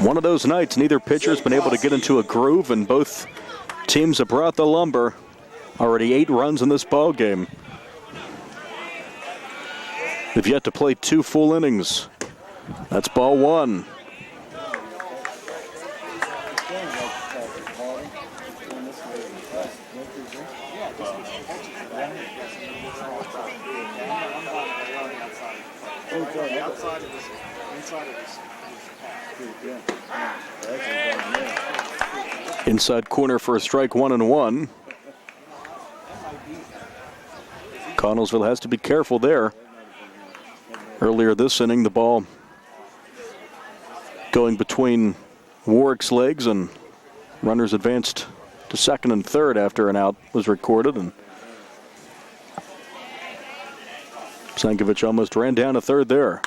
One of those nights, neither pitcher's been able to get into a groove, and both teams have brought the lumber. Already 8 runs in this ball game. They've yet to play 2 full innings. That's ball 1. Inside corner for a strike, 1-1. Connellsville has to be careful there. Earlier this inning, the ball going between Warwick's legs, and runners advanced to second and third after an out was recorded, and Sankovic almost ran down a third there.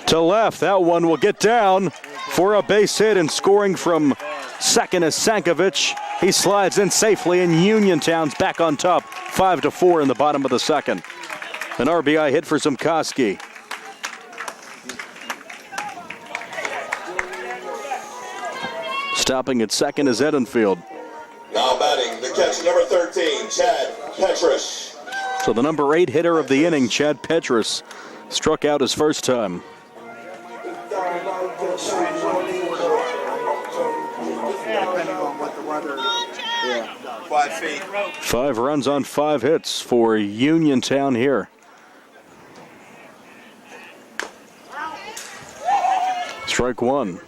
To left, that one will get down for a base hit, and scoring from second is Sankovic. He slides in safely, and Uniontown's back on top, 5-4 in the bottom of the second. An RBI hit for Zimkowski. Stopping at second is Edenfield. Now batting, the catcher number 13, Chad Petrus. So the number 8 hitter of the inning, Chad Petrus, struck out his first time. Depending on what the weather is. 5 feet. 5 runs on 5 hits for Uniontown here. Strike one.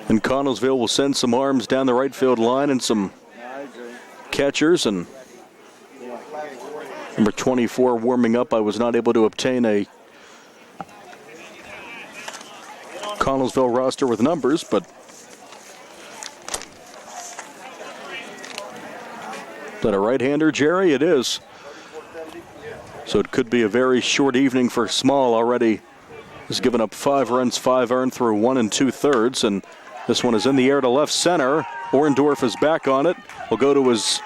And Connellsville will send some arms down the right field line and some catchers. And number 24 warming up. I was not able to obtain a Connellsville roster with numbers, but is that a right-hander, Jerry? It is. So it could be a very short evening for Small. Already has given up 5 runs, 5 earned through 1 2/3, and this one is in the air to left center. Orendorf is back on it. Will go to his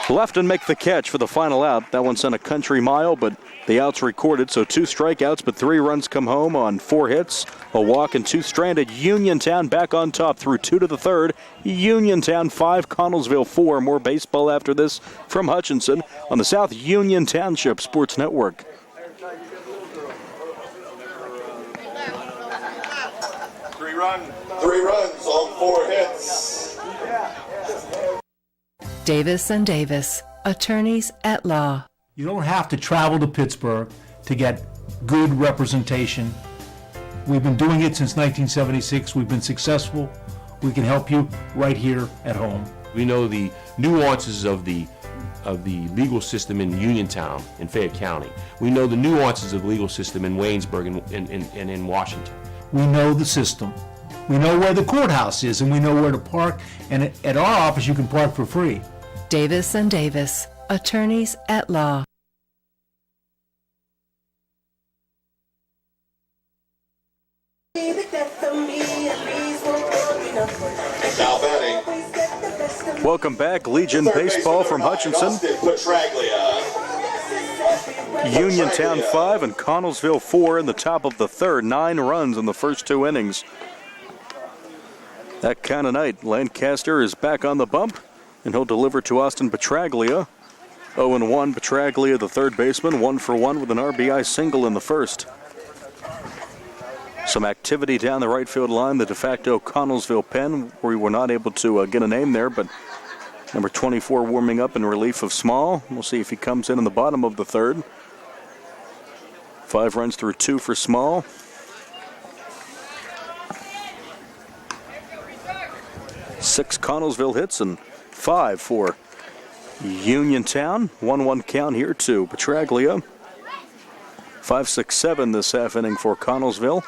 left and make the catch for the final out. That one sent a country mile, but the out's recorded, so 2 strikeouts, but 3 runs come home on 4 hits, a walk, and 2 stranded. Uniontown back on top through 2 to the 3rd. Uniontown 5, Connellsville 4. More baseball after this from Hutchinson on the South Union Township Sports Network. Three runs on 4 hits. Davis and Davis, attorneys at law. You don't have to travel to Pittsburgh to get good representation. We've been doing it since 1976. We've been successful. We can help you right here at home. We know the nuances of the legal system in Uniontown in Fayette County. We know the nuances of the legal system in Waynesburg and in Washington. We know the system. We know where the courthouse is, and we know where to park. And at our office, you can park for free. Davis and Davis, attorneys at law. Now batting. Welcome back, Legion Baseball from Hutchinson. Uniontown 5 and Connellsville 4 in the top of the 3rd. 9 runs in the first 2 innings. That kind of night. Lancaster is back on the bump, and he'll deliver to Austin Petraglia. 0-1 Petraglia, the 3rd baseman, 1 for 1 with an RBI single in the first. Some activity down the right field line, the de facto Connellsville pen. We were not able to get a name there, but number 24 warming up in relief of Small. We'll see if he comes in the bottom of the 3rd. 5 runs through 2 for Small. 6 Connellsville hits and 5 for Uniontown. 1-1 count here to Petraglia. 5-6-7 this half inning for Connellsville.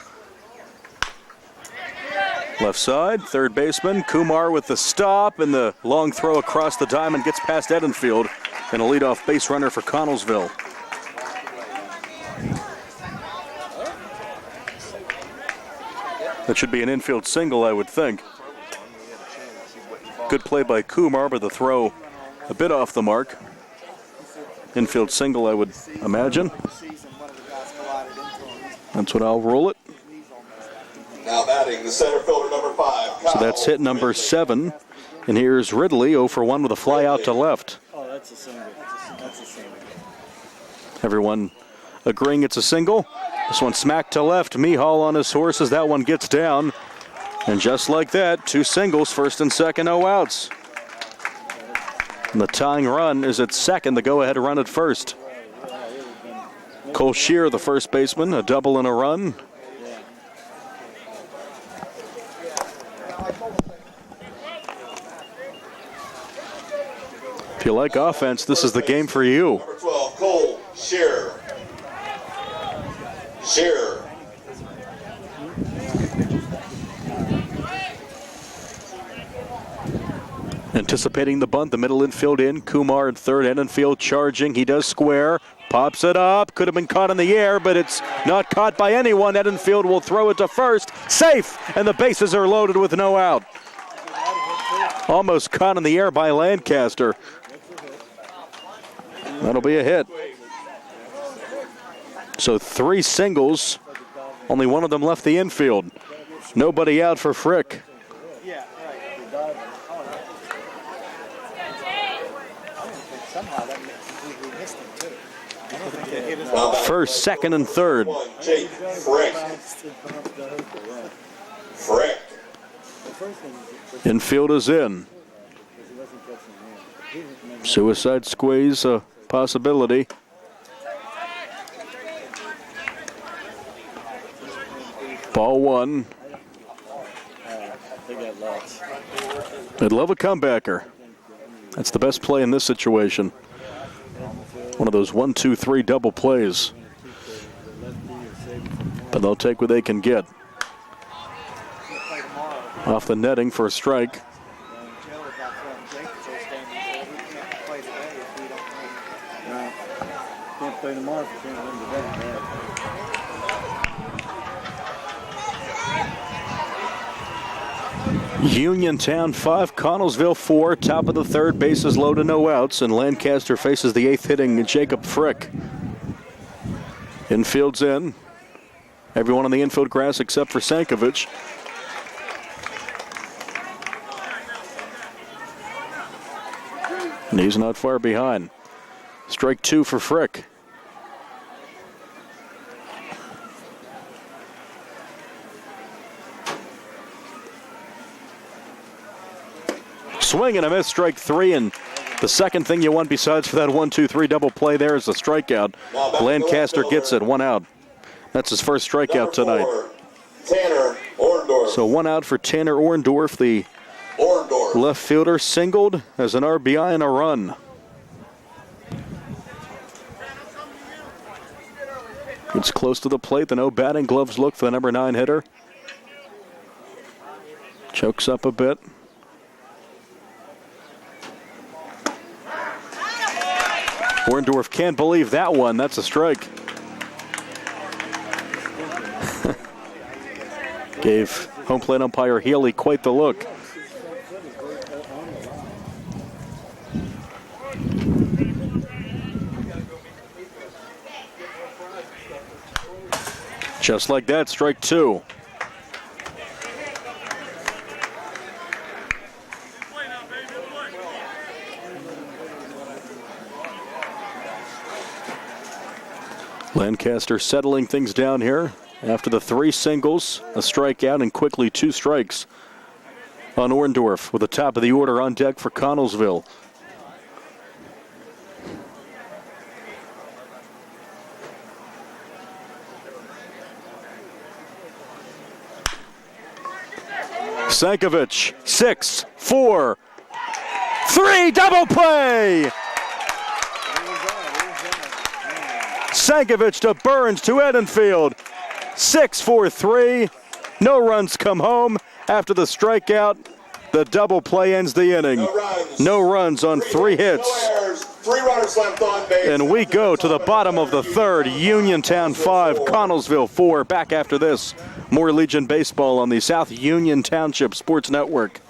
Left side, 3rd baseman Kumar with the stop, and the long throw across the diamond gets past Edenfield, and a leadoff base runner for Connellsville. That should be an infield single, I would think. Good play by Kumar, but the throw a bit off the mark. Infield single, I would imagine. That's what I'll roll it. Now batting, the center fielder number 5. So that's hit number 7. And here's Ridley, 0 for 1 with a fly out to left. Oh, that's a single. That's a single. Everyone agreeing it's a single. This one smacked to left. Mihal on his horse as that one gets down. And just like that, 2 singles, 1st and 2nd, no outs. And the tying run is at 2nd, the go-ahead run at 1st. Cole Shear, the 1st baseman, a double and a run. If you like offense, this is the game for you. Number 12, Cole Shear. Shear. Anticipating the bunt, the middle infield in. Kumar at 3rd, Edenfield charging. He does square, pops it up. Could have been caught in the air, but it's not caught by anyone. Edenfield will throw it to 1st. Safe, and the bases are loaded with no out. Almost caught in the air by Lancaster. That'll be a hit. So 3 singles. Only one of them left the infield. Nobody out for Frick. Yeah, right. Somehow that we missed him too. I don't think they gave us First, second, and third. Jake Frick. Frick. Infield is in. Suicide squeeze a possibility. Ball 1. I'd love a comebacker. That's the best play in this situation. One of those 1-2-3 double plays. But they'll take what they can get. Off the netting for a strike. Can't play tomorrow if you can't win today. Uniontown 5, Connellsville 4. Top of the third, bases loaded, no outs, and Lancaster faces the 8th hitting Jacob Frick. Infield's in. Everyone on the infield grass except for Sankovic. And he's not far behind. Strike 2 for Frick. Swing and a miss, strike 3, and the second thing you want besides for that 1-2-3 double play there is a strikeout. Lancaster gets it, 1 out. That's his first strikeout tonight. Tanner Orndorff. So 1 out for Tanner Orndorff, the left fielder, singled as an RBI and a run. It's close to the plate, the no batting gloves look for the number 9 hitter. Chokes up a bit. Orndorff can't believe that one. That's a strike. Gave home plate umpire Healy quite the look. Just like that, strike 2. Lancaster settling things down here after the 3 singles, a strikeout, and quickly 2 strikes on Orndorff with the top of the order on deck for Connellsville. Sankovic, 6, 4, 3, double play! Sankovic to Burns to Edenfield. 6-4-3. No runs come home after the strikeout. The double play ends the inning. No runs on 3 hits. 3 runners left on base. And we go to the bottom of the third. Uniontown 5, Connellsville 4. Back after this. More Legion baseball on the South Union Township Sports Network.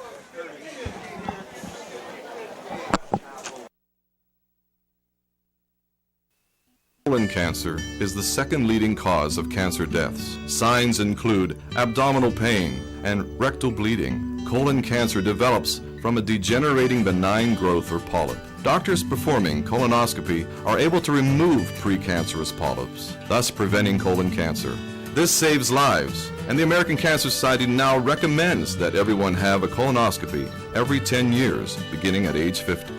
Colon cancer is the second leading cause of cancer deaths. Signs include abdominal pain and rectal bleeding. Colon cancer develops from a degenerating benign growth or polyp. Doctors performing colonoscopy are able to remove precancerous polyps, thus preventing colon cancer. This saves lives, and the American Cancer Society now recommends that everyone have a colonoscopy every 10 years, beginning at age 50.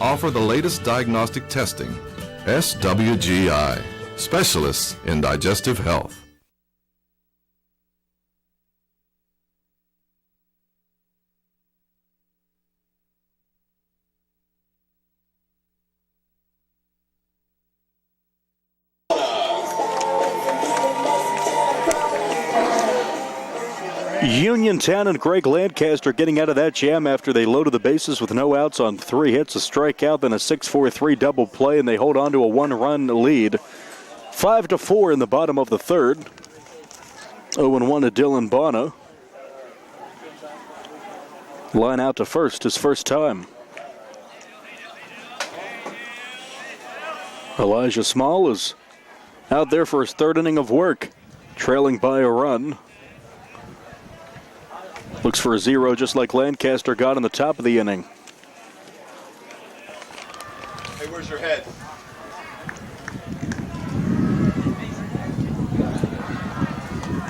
Offer the latest diagnostic testing. SWGI, specialists in digestive health. Uniontown and Greg Lancaster getting out of that jam after they loaded the bases with no outs on 3 hits, a strikeout, then a 6-4-3 double play, and they hold on to a 1-run lead. 5-4 in the bottom of the third. 0-1 to Dylan Bonner. Line out to first, his first time. Elijah Small is out there for his third inning of work, trailing by a run. Looks for a 0 just like Lancaster got in the top of the inning. Hey, where's your head?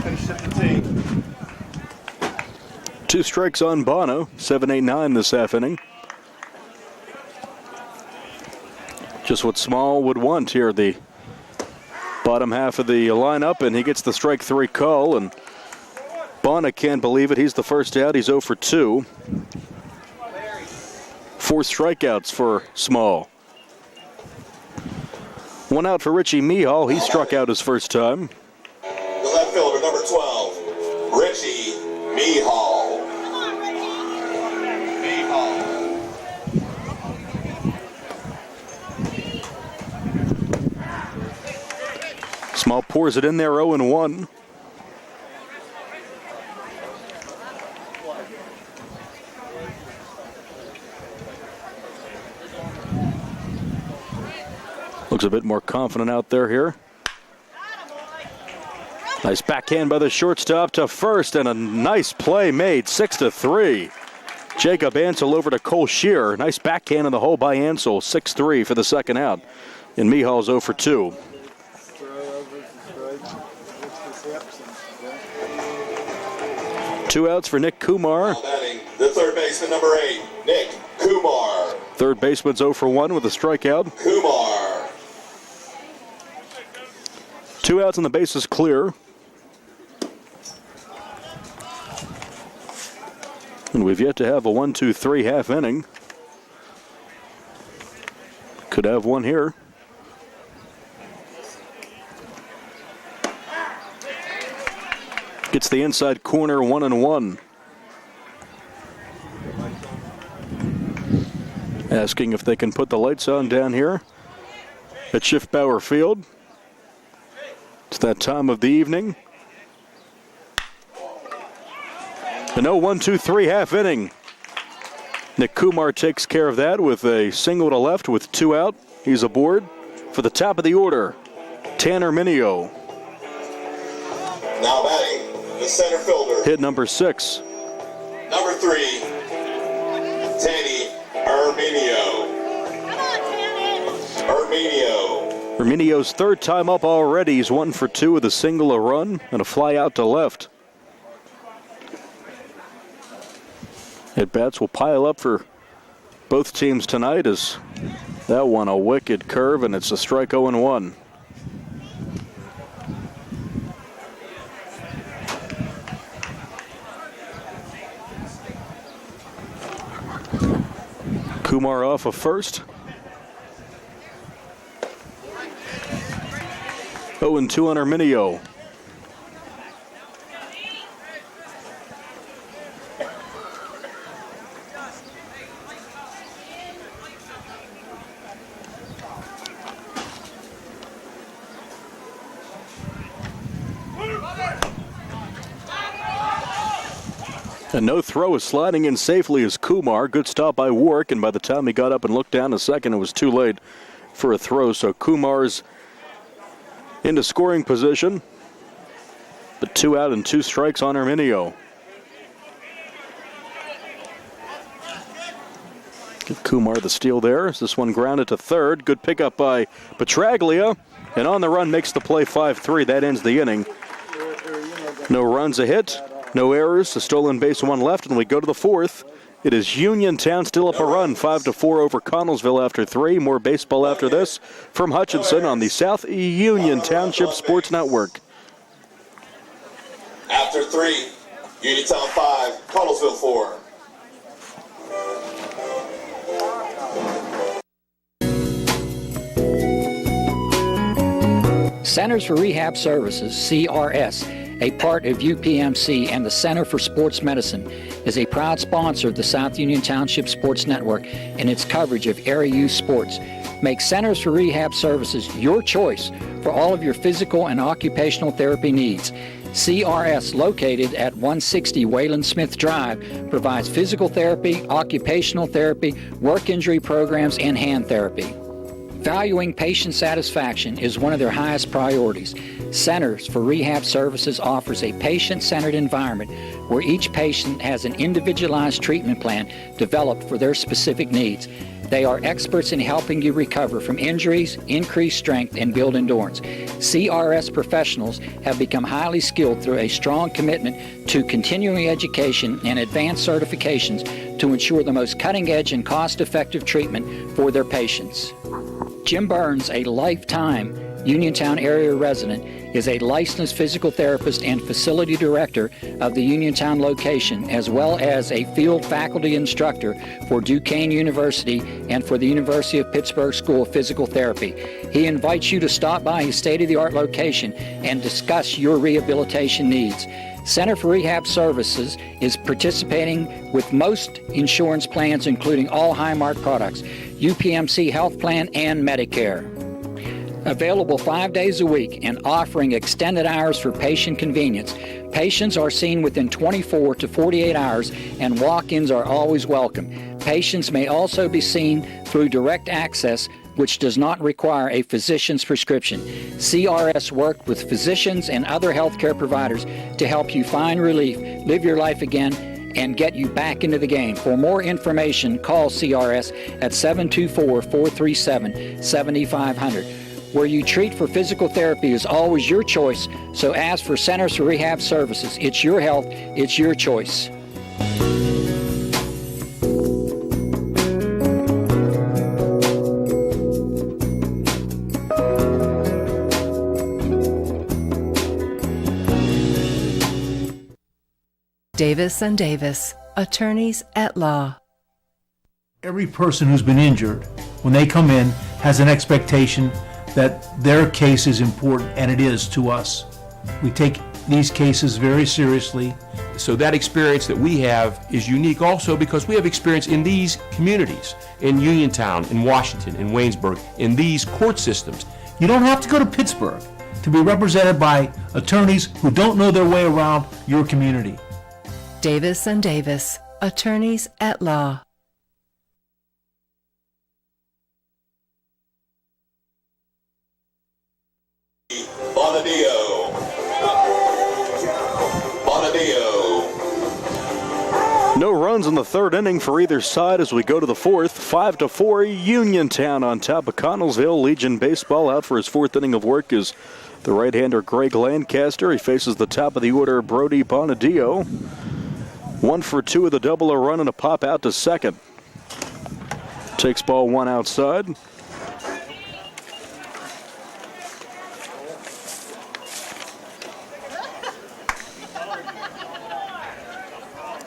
Finish up the team. 2 strikes on Bono, 7-8-9 this half inning. Just what Small would want here, the bottom half of the lineup, and he gets the strike 3 call, and Bono can't believe it. He's the first out. He's 0 for 2. 4 strikeouts for Small. 1 out for Richie Mihal. He struck out his first time. The left fielder, number 12, Richie Mihal. Small pours it in there, 0-1. Looks a bit more confident out there here. Nice backhand by the shortstop to first, and a nice play made, 6-3. Jacob Ansel over to Cole Shearer. Nice backhand in the hole by Ansel, 6-3 for the second out. And Mihal's 0 for 2. 2 outs for Nick Kumar. The third baseman, number 8, Nick Kumar. Third baseman's 0 for 1 with a strikeout. Kumar. 2 outs and the base is clear. And we've yet to have a 1-2-3 half inning. Could have one here. Gets the inside corner, 1-1. Asking if they can put the lights on down here at Schiffbauer Field. It's that time of the evening. The 1-2-3 half inning. Nick Kumar takes care of that with a single to left with 2 out. He's aboard for the top of the order. Tanner Mineo. Now batting, the center fielder. Hit number 6. Number 3, Tanny Arminio. Arminio's third time up already. He's 1 for 2 with a single, a run, and a fly out to left. At-bats will pile up for both teams tonight as that one a wicked curve, and it's a strike 0-1. Kumar off of first. 0-2 on Arminio. And no throw is sliding in safely as Kumar. Good stop by Warwick, and by the time he got up and looked down a second, it was too late for a throw. So Kumar's into scoring position. But 2 out and 2 strikes on Arminio. Give Kumar the steal there. As this one grounded to third. Good pickup by Petraglia. And on the run makes the play 5-3. That ends the inning. No runs, a hit. No errors, a stolen base, 1 left, and we go to the 4th. It is Uniontown still up a run, 5-4 over Connellsville after 3. More baseball after this from Hutchinson on the South Union Township Sports Network. After 3, Uniontown 5, Connellsville 4. Centers for Rehab Services, CRS, a part of UPMC and the Center for Sports Medicine, is a proud sponsor of the South Union Township Sports Network and its coverage of area youth sports. Make Centers for Rehab Services your choice for all of your physical and occupational therapy needs. CRS, located at 160 Wayland Smith Drive, provides physical therapy, occupational therapy, work injury programs, and hand therapy. Valuing patient satisfaction is one of their highest priorities. Centers for Rehab Services offers a patient-centered environment where each patient has an individualized treatment plan developed for their specific needs. They are experts in helping you recover from injuries, increase strength, and build endurance. CRS professionals have become highly skilled through a strong commitment to continuing education and advanced certifications to ensure the most cutting-edge and cost-effective treatment for their patients. Jim Burns, a lifetime Uniontown area resident, is a licensed physical therapist and facility director of the Uniontown location, as well as a field faculty instructor for Duquesne University and for the University of Pittsburgh School of Physical Therapy. He invites you to stop by his state-of-the-art location and discuss your rehabilitation needs. Center for Rehab Services is participating with most insurance plans, including all Highmark products, UPMC Health Plan, and Medicare. Available 5 days a week and offering extended hours for patient convenience. Patients are seen within 24 to 48 hours, and walk-ins are always welcome. Patients may also be seen through direct access, which does not require a physician's prescription. CRS worked with physicians and other healthcare providers to help you find relief, live your life again, and get you back into the game. For more information, call CRS at 724-437-7500. Where you treat for physical therapy is always your choice, so ask for Centers for Rehab Services. It's your health, it's your choice. Davis and Davis, attorneys at law. Every person who's been injured, when they come in, has an expectation that their case is important, and it is to us. We take these cases very seriously. So that experience that we have is unique also because we have experience in these communities, in Uniontown, in Washington, in Waynesburg, in these court systems. You don't have to go to Pittsburgh to be represented by attorneys who don't know their way around your community. Davis and Davis, attorneys at law. No runs in the third inning for either side as we go to the fourth. 5-4, Uniontown on top of Connellsville. Legion Baseball out for his fourth inning of work is the right-hander Greg Lancaster. He faces the top of the order, Brody Bonadillo. 1 for 2 with a double, a run, and a pop out to second. Takes ball one outside.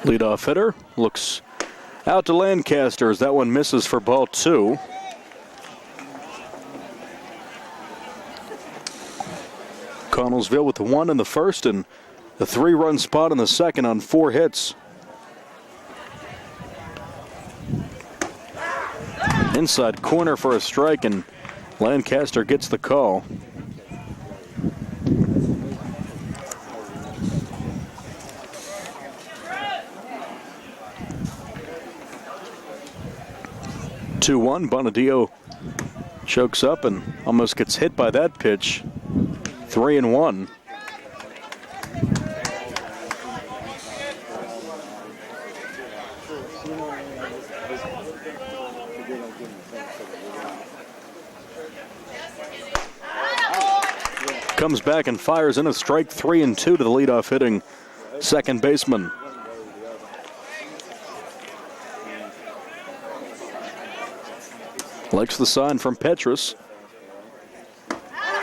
Leadoff hitter looks out to Lancaster as that one misses for ball 2. Connellsville with the 1 in the first and the 3-run spot in the second on 4 hits. Inside corner for a strike, and Lancaster gets the call. Two-1. Bonadillo chokes up and almost gets hit by that pitch. 3-1. Comes back and fires in a strike. 3-2 to the leadoff hitting second baseman. Likes the sign from Petrus.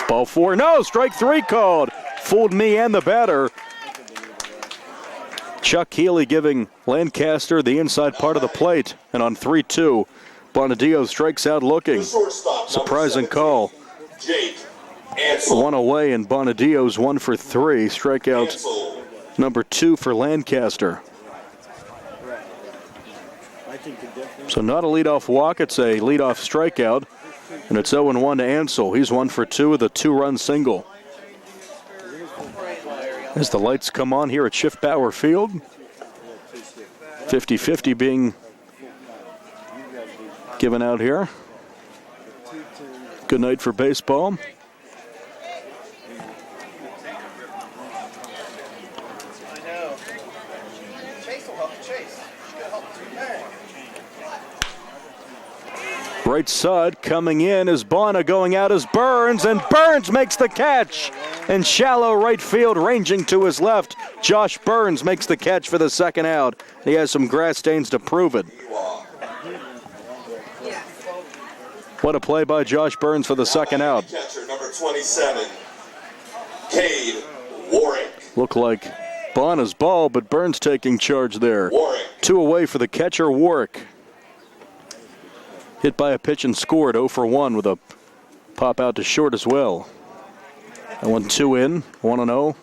Ball 4. No, strike 3 called. Fooled me and the batter. Chuck Healy giving Lancaster the inside part of the plate. And on 3-2, Bonadillo strikes out looking. Surprising call. One away, and Bonadillo's 1 for 3. Strikeout number 2 for Lancaster. So not a leadoff walk, it's a leadoff strikeout. And it's 0-1 to Ansel. He's 1 for 2 with a 2-run single. As the lights come on here at Schiffbauer Field. 50-50 being given out here. Good night for baseball. Right side coming in is Bonner, going out is Burns, and Burns makes the catch. In shallow right field, ranging to his left, Josh Burns makes the catch for the second out. He has some grass stains to prove it. What a play by Josh Burns for the second out. Catcher number 27, Cade Warwick. Looked like Bonner's ball, but Burns taking charge there. Warwick. 2 away for the catcher, Warwick. Hit by a pitch and scored 0 for 1 with a pop out to short as well. That one 2 in, 1-0.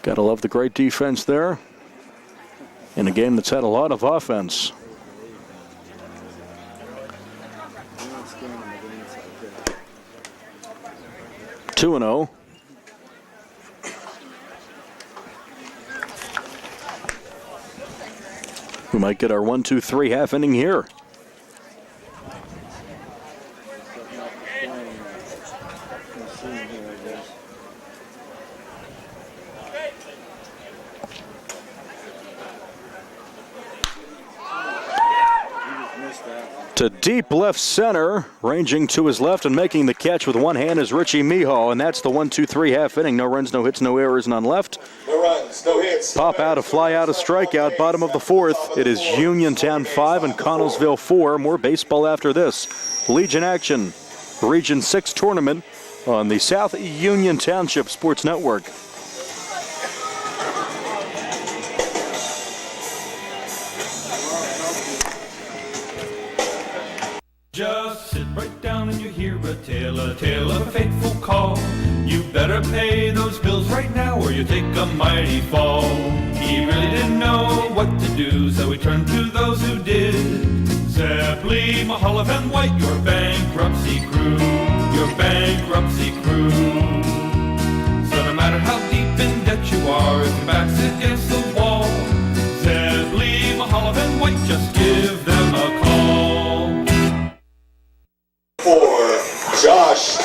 Gotta love the great defense there in a game that's had a lot of offense. Two 2-0. We might get our 1-2-3 half inning here. To deep left center, ranging to his left and making the catch with one hand is Richie Mihal, and that's the 1-2-3 half inning. No runs, no hits, no errors, none left. No runs, no hits. Pop out, a fly out, a strikeout. Bottom of the fourth. It is Uniontown 5 and Connellsville 4. More baseball after this. Legion action, Region 6 tournament on the South Union Township Sports Network. Just sit right down and you hear a tale of a fateful call. You better pay those bills right now or you take a mighty fall. He really didn't know what to do, so he turned to those who did. Zeppeli, Mahalev, and White, your bankruptcy crew, your bankruptcy crew. So no matter how deep in debt you are, if your back's against the wall, Zeppeli, Mahalev, and White, just give them a call. For Josh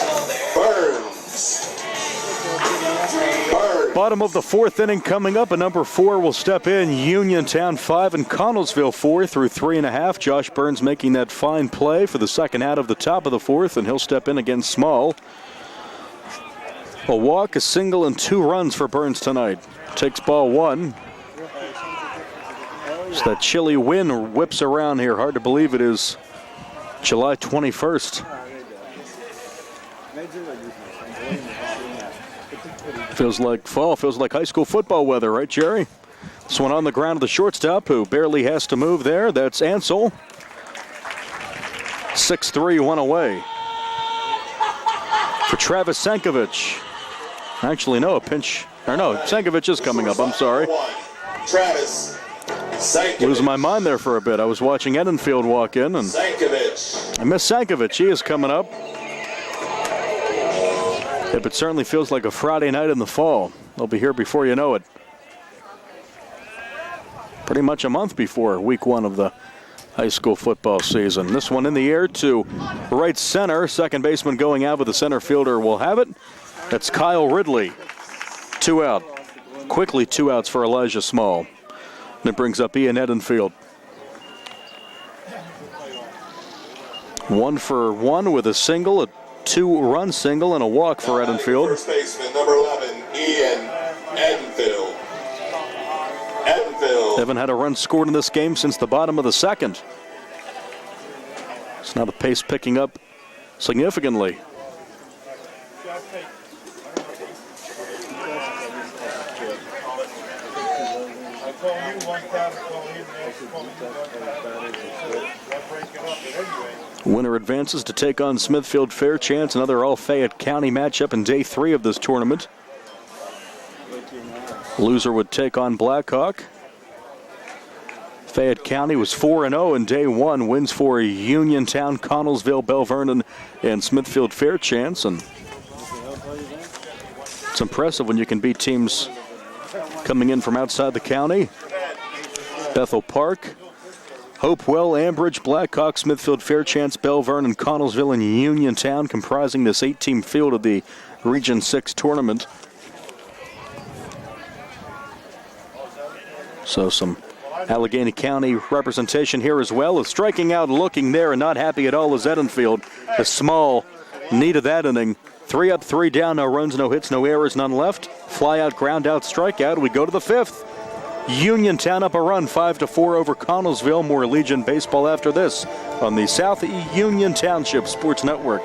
Burns. Bottom of the fourth inning coming up, and number 4 will step in. Uniontown 5 and Connellsville 4 through 3.5. Josh Burns making that fine play for the second out of the top of the fourth, and he'll step in against Small. A walk, a single, and 2 runs for Burns tonight. Takes ball 1. So that chilly wind whips around here. Hard to believe it is July 21st. Feels like fall, feels like high school football weather, right, Jerry? This one on the ground of the shortstop who barely has to move there. That's Ansel. 6-3, 1 away. For Travis Sankovic. Actually, no, a pinch. Or no, Sankovic is coming up, I'm sorry. Travis Sankovic. Losing my mind there for a bit. I was watching Edenfield walk in, and Sankovic. I miss Sankovic. He is coming up. Yep, it certainly feels like a Friday night in the fall. They'll be here before you know it. Pretty much a month before week 1 of the high school football season. This one in the air to right center. Second baseman going out, but the center fielder will have it. That's Kyle Ridley. 2 out. Quickly 2 outs for Elijah Small. And it brings up Ian Edenfield. 1 for 1 with a single, a 2-run single, and a walk for Edenfield. First baseman, number 11, Ian Edenfield. Haven't had a run scored in this game since the bottom of the second. So now the pace picking up significantly. Winner advances to take on Smithfield Fairchance, another all-Fayette County matchup in day 3 of this tournament. Loser would take on Blackhawk. Fayette County was 4-0 in day 1. Wins for Uniontown, Connellsville, Belle Vernon, and Smithfield Fairchance. And it's impressive when you can beat teams coming in from outside the county. Bethel Park, Hopewell, Ambridge, Blackhawk, Smithfield, Fairchance, Belle Vernon, Connellsville, and Uniontown comprising this 8-team field of the Region 6 tournament. So some Allegheny County representation here as well. As striking out, looking there, and not happy at all is Edenfield. A small need of that inning. 3 up, 3 down, no runs, no hits, no errors, none left. Fly out, ground out, strikeout. We go to the 5th. Uniontown up a run, 5-4 over Connellsville. More Legion baseball after this on the South Union Township Sports Network.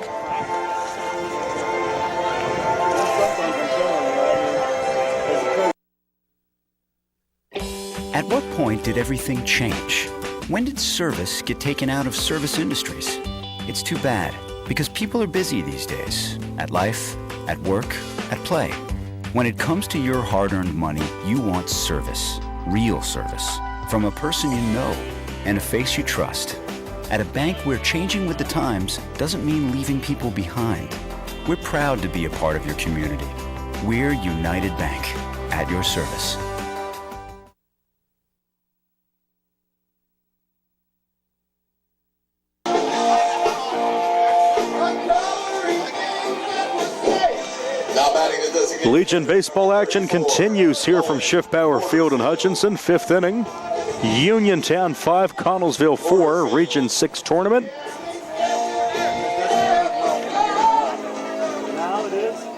At what point did everything change? When did service get taken out of service industries? It's too bad, because people are busy these days. At life, at work, at play. When it comes to your hard-earned money, you want service. Real service. From a person you know and a face you trust. At a bank where changing with the times doesn't mean leaving people behind. We're proud to be a part of your community. We're United Bank. At your service. Legion baseball action continues here from Schiffbauer Field in Hutchinson. 5th inning. Uniontown 5, Connellsville 4, Region 6 tournament.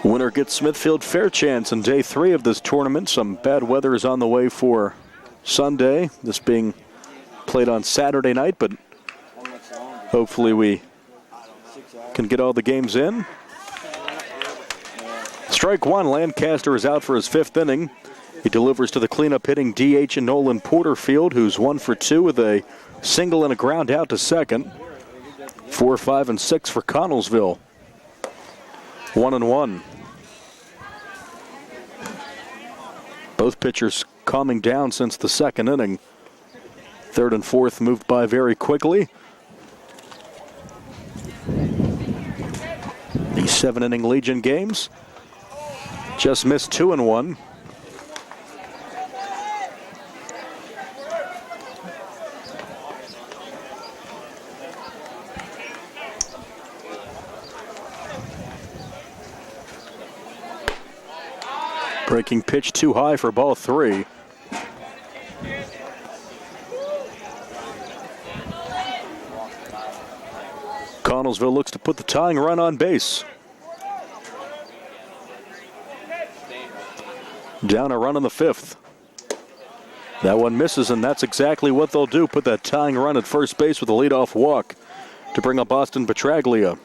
Winner gets Smithfield Fairchance in day 3 of this tournament. Some bad weather is on the way for Sunday. This being played on Saturday night, but hopefully we can get all the games in. Strike one, Lancaster is out for his 5th inning. He delivers to the cleanup hitting DH in Nolan Porterfield, who's 1 for 2 with a single and a ground out to second. 4, 5, and 6 for Connellsville. 1-1. Both pitchers calming down since the 2nd inning. 3rd and 4th moved by very quickly. The 7-inning Legion games just missed 2-1. Breaking pitch too high for ball 3. Connellsville looks to put the tying run on base. Down a run in the 5th. That one misses, and that's exactly what they'll do. Put that tying run at first base with a leadoff walk to bring up Austin Petraglia.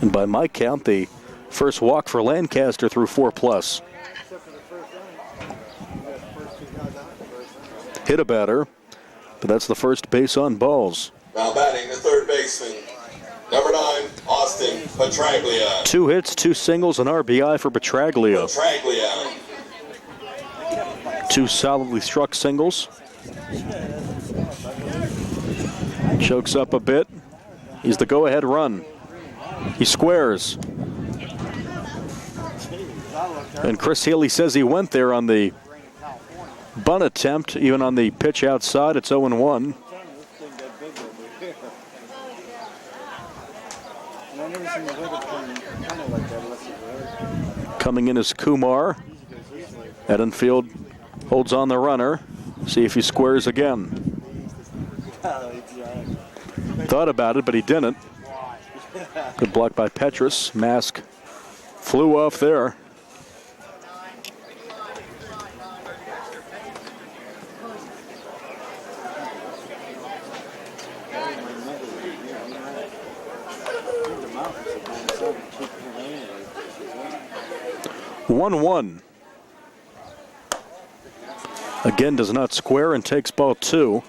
And by my count, the first walk for Lancaster through 4+. Hit a batter, but that's the first base on balls. Now batting the 3rd baseman, number 9, Austin Petraglia. 2 hits, 2 singles, and RBI for Petraglia. 2 solidly struck singles. Chokes up a bit. He's the go-ahead run. He squares. And Chris Healy says he went there on the bunt attempt, even on the pitch outside. It's 0-1. Coming in is Kumar. Edenfield holds on the runner. See if he squares again. Thought about it, but he didn't. Good block by Petrus. Mask flew off there. One. Again does not square and takes ball 2.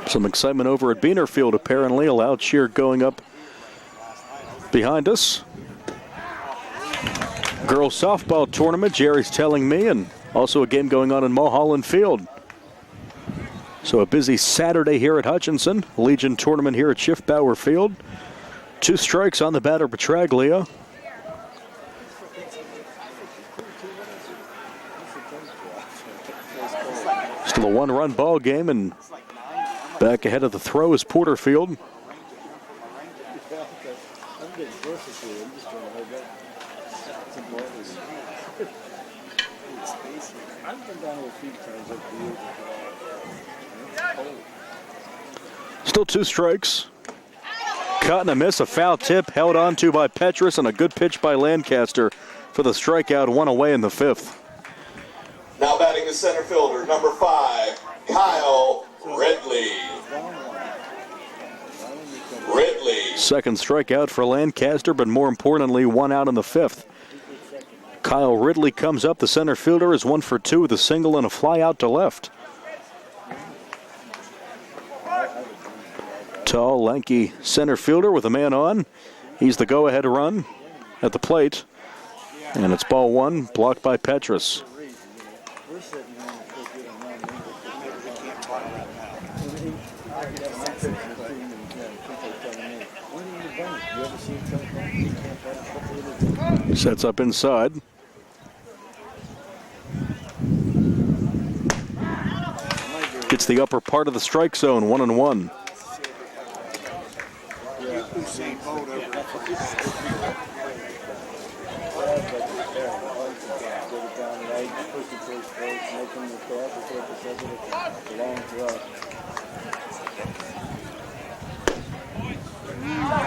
Some excitement over at Beanerfield apparently. A loud cheer going up behind us. Girls softball tournament, Jerry's telling me, and also a game going on in Mulholland Field. So a busy Saturday here at Hutchinson. Legion tournament here at Schiffbauer Field. 2 strikes on the batter, Petraglia. Still a 1-run ball game, and back ahead of the throw is Porterfield. Still 2 strikes. Cut and a miss, a foul tip held on to by Petrus, and a good pitch by Lancaster for the strikeout, 1 away in the 5th. Now batting the center fielder, number 5, Kyle Ridley. Second strikeout for Lancaster, but more importantly, 1 out in the 5th. Kyle Ridley comes up. The center fielder is 1 for 2 with a single and a fly out to left. Tall, lanky center fielder with a man on. He's the go-ahead run at the plate. And it's ball 1, blocked by Petrus. Sets up inside. Gets the upper part of the strike zone, 1-1.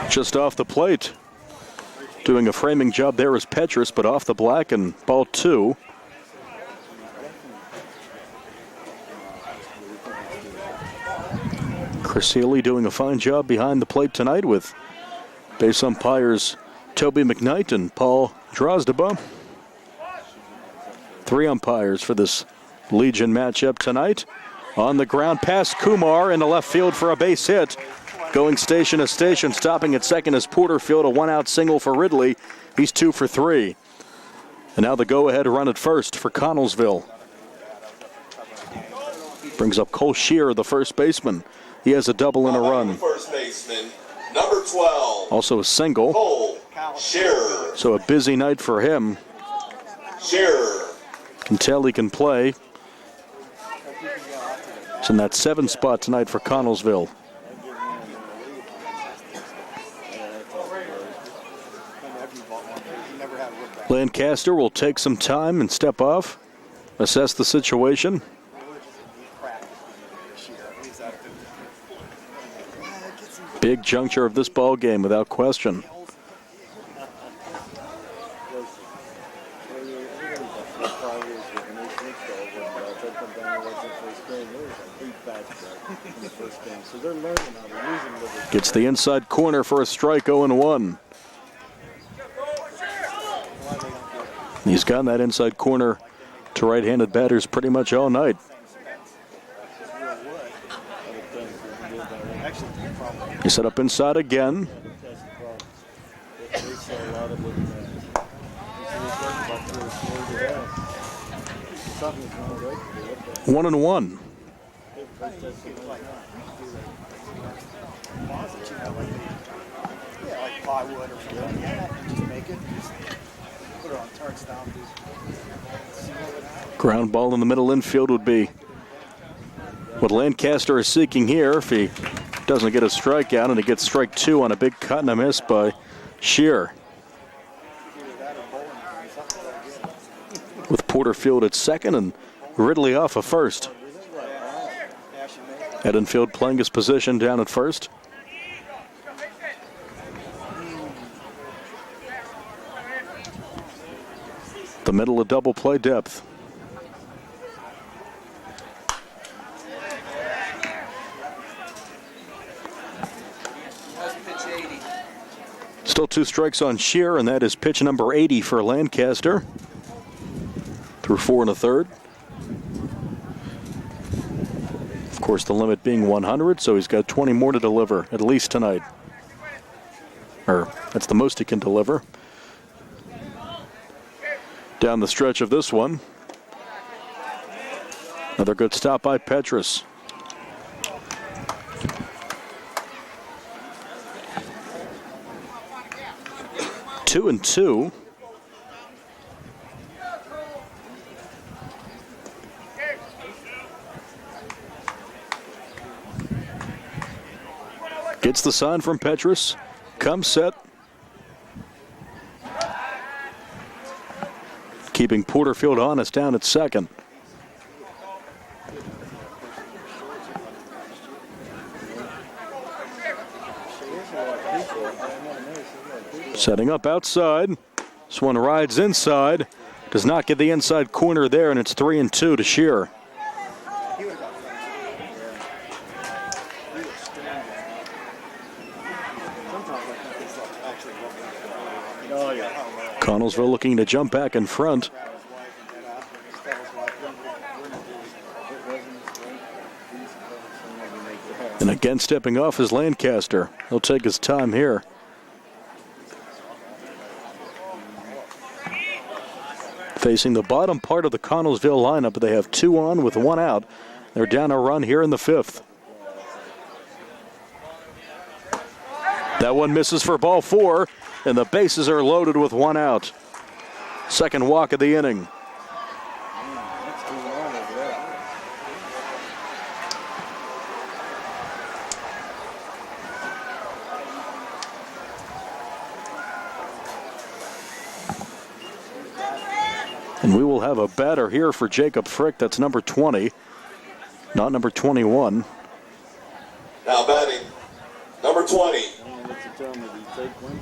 Just off the plate. Doing a framing job there is Petrus, but off the black, and ball 2. Chris Healy doing a fine job behind the plate tonight with base umpires Toby McKnight and Paul Drozdaba. 3 umpires for this Legion matchup tonight. On the ground past Kumar in the left field for a base hit. Going station to station, stopping at second is Porterfield, a 1-out single for Ridley. He's 2 for 3. And now the go-ahead run at first for Connellsville. Brings up Cole Shear, the first baseman. He has a double and a run. First baseman, number 12. Also a single. Cole Shear. So a busy night for him. Shear. Can tell he can play. It's in that 7 spot tonight for Connellsville. Lancaster will take some time and step off, assess the situation. Big juncture of this ball game, without question. Gets the inside corner for a strike, 0-1. He's gotten that inside corner to right-handed batters pretty much all night. He set up inside again. 1-1. Ground ball in the middle infield would be what Lancaster is seeking here if he doesn't get a strikeout, and he gets strike 2 on a big cut and a miss by Shear. With Porterfield at second and Ridley off at first. Edenfield playing his position down at first. The middle of double play depth. Still 2 strikes on Shear, and that is pitch number 80 for Lancaster. Through 4 1/3. Of course, the limit being 100, so he's got 20 more to deliver, at least tonight. Or, that's the most he can deliver. Down the stretch of this one. Another good stop by Petrus. 2-2. Gets the sign from Petrus. Comes set. Keeping Porterfield honest down at second. Setting up outside. This one rides inside. Does not get the inside corner there, and it's 3-2 to Shearer. Connellsville looking to jump back in front. And again stepping off is Lancaster. He'll take his time here. Facing the bottom part of the Connellsville lineup, they have 2 on with 1 out. They're down a run here in the 5th. That one misses for ball 4, and the bases are loaded with 1 out. Second walk of the inning. And we will have a batter here for Jacob Frick. That's number 20, not number 21. Now batting, number 20,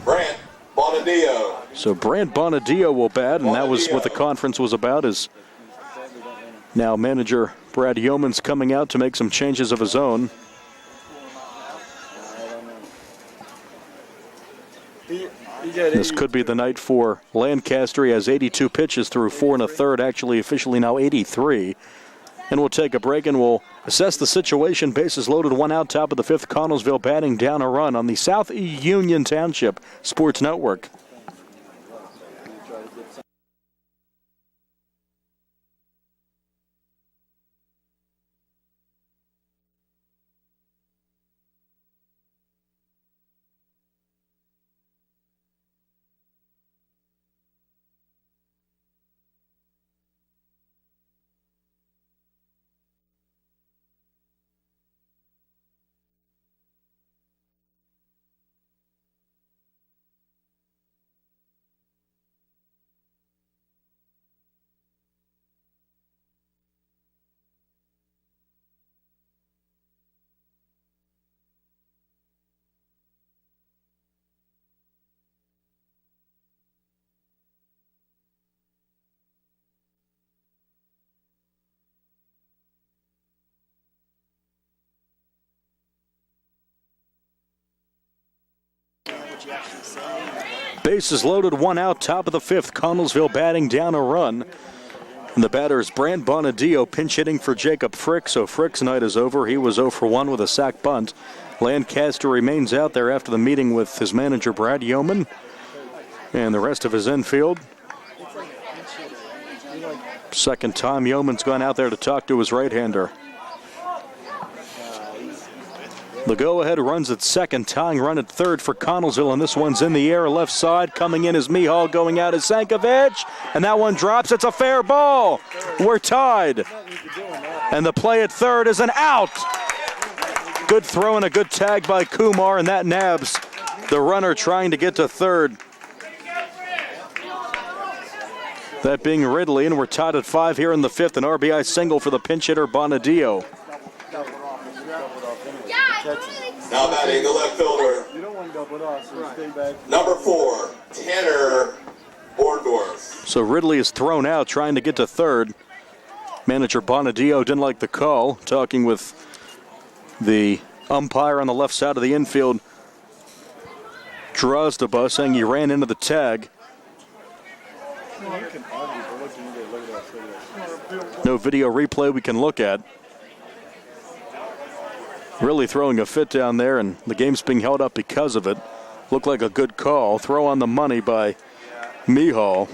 Brant Bonadio. So Brant Bonadio will bat, and that was what the conference was about. Is now manager Brad Yeoman's coming out to make some changes of his own. This could be the night for Lancaster. He has 82 pitches through 4 1/3, actually officially now 83. And we'll take a break and we'll assess the situation. Bases loaded, 1 out, top of the 5th. Connellsville batting down a run on the South Union Township Sports Network. Bases loaded, 1 out, top of the 5th. Connellsville batting down a run. And the batter is Brant Bonadio, pinch hitting for Jacob Frick. So Frick's night is over. He was 0 for 1 with a sac bunt. Lancaster remains out there after the meeting with his manager Brad Yeoman and the rest of his infield. Second time Yeoman's gone out there to talk to his right-hander. The go-ahead runs at second, tying run at third for Connellsville, and this one's in the air, left side. Coming in is Mihal, going out is Sankovic, and that one drops. It's a fair ball. We're tied. And the play at third is an out. Good throw and a good tag by Kumar, and that nabs the runner trying to get to third. That being Ridley, and we're tied at 5 here in the 5th. An RBI single for the pinch hitter Bonadio. Now batting the left fielder, number 4, Tanner Borndorf. So Ridley is thrown out trying to get to third. Manager Bonadio didn't like the call, talking with the umpire on the left side of the infield, Drozdaba, saying he ran into the tag. No video replay we can look at. Really throwing a fit down there, and the game's being held up because of it. Looked like a good call. Throw on the money by Mihal.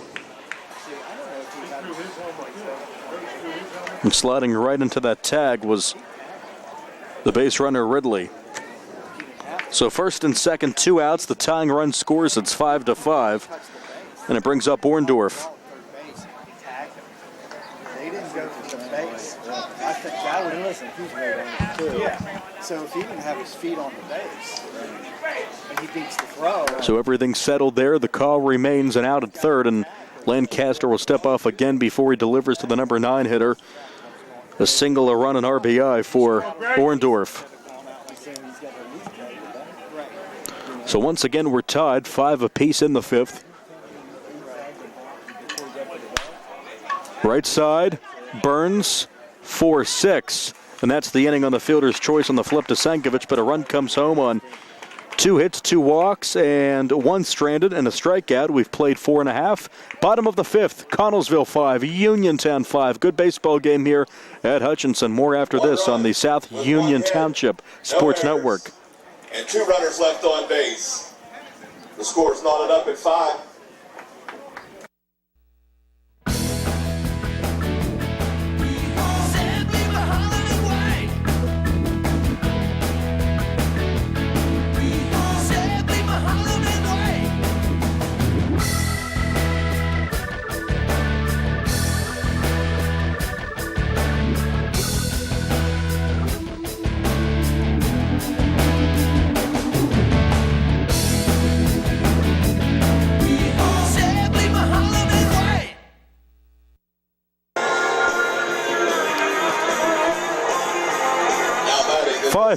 And sliding right into that tag was the base runner Ridley. So first and second, 2 outs. The tying run scores. It's 5-5. And it brings up Orndorff. They didn't go for the base. I think that would listen. He's way down too. Yeah. So if he didn't have his feet on the base and he beats the throw. So everything's settled there. The call remains an out at third, and Lancaster will step off again before he delivers to the number 9 hitter. A single, a run, and RBI for Orndorff. So once again, we're tied, 5 apiece in the 5th. Right side, Burns, 4-6. And that's the inning on the fielder's choice on the flip to Sankovic, but a run comes home on 2 hits, 2 walks, and 1 stranded and a strikeout. We've played 4.5. Bottom of the 5th, Connellsville 5, Uniontown 5. Good baseball game here at Hutchinson. More after this on the South Union Township Sports Network. And 2 runners left on base. The score's knotted up at 5.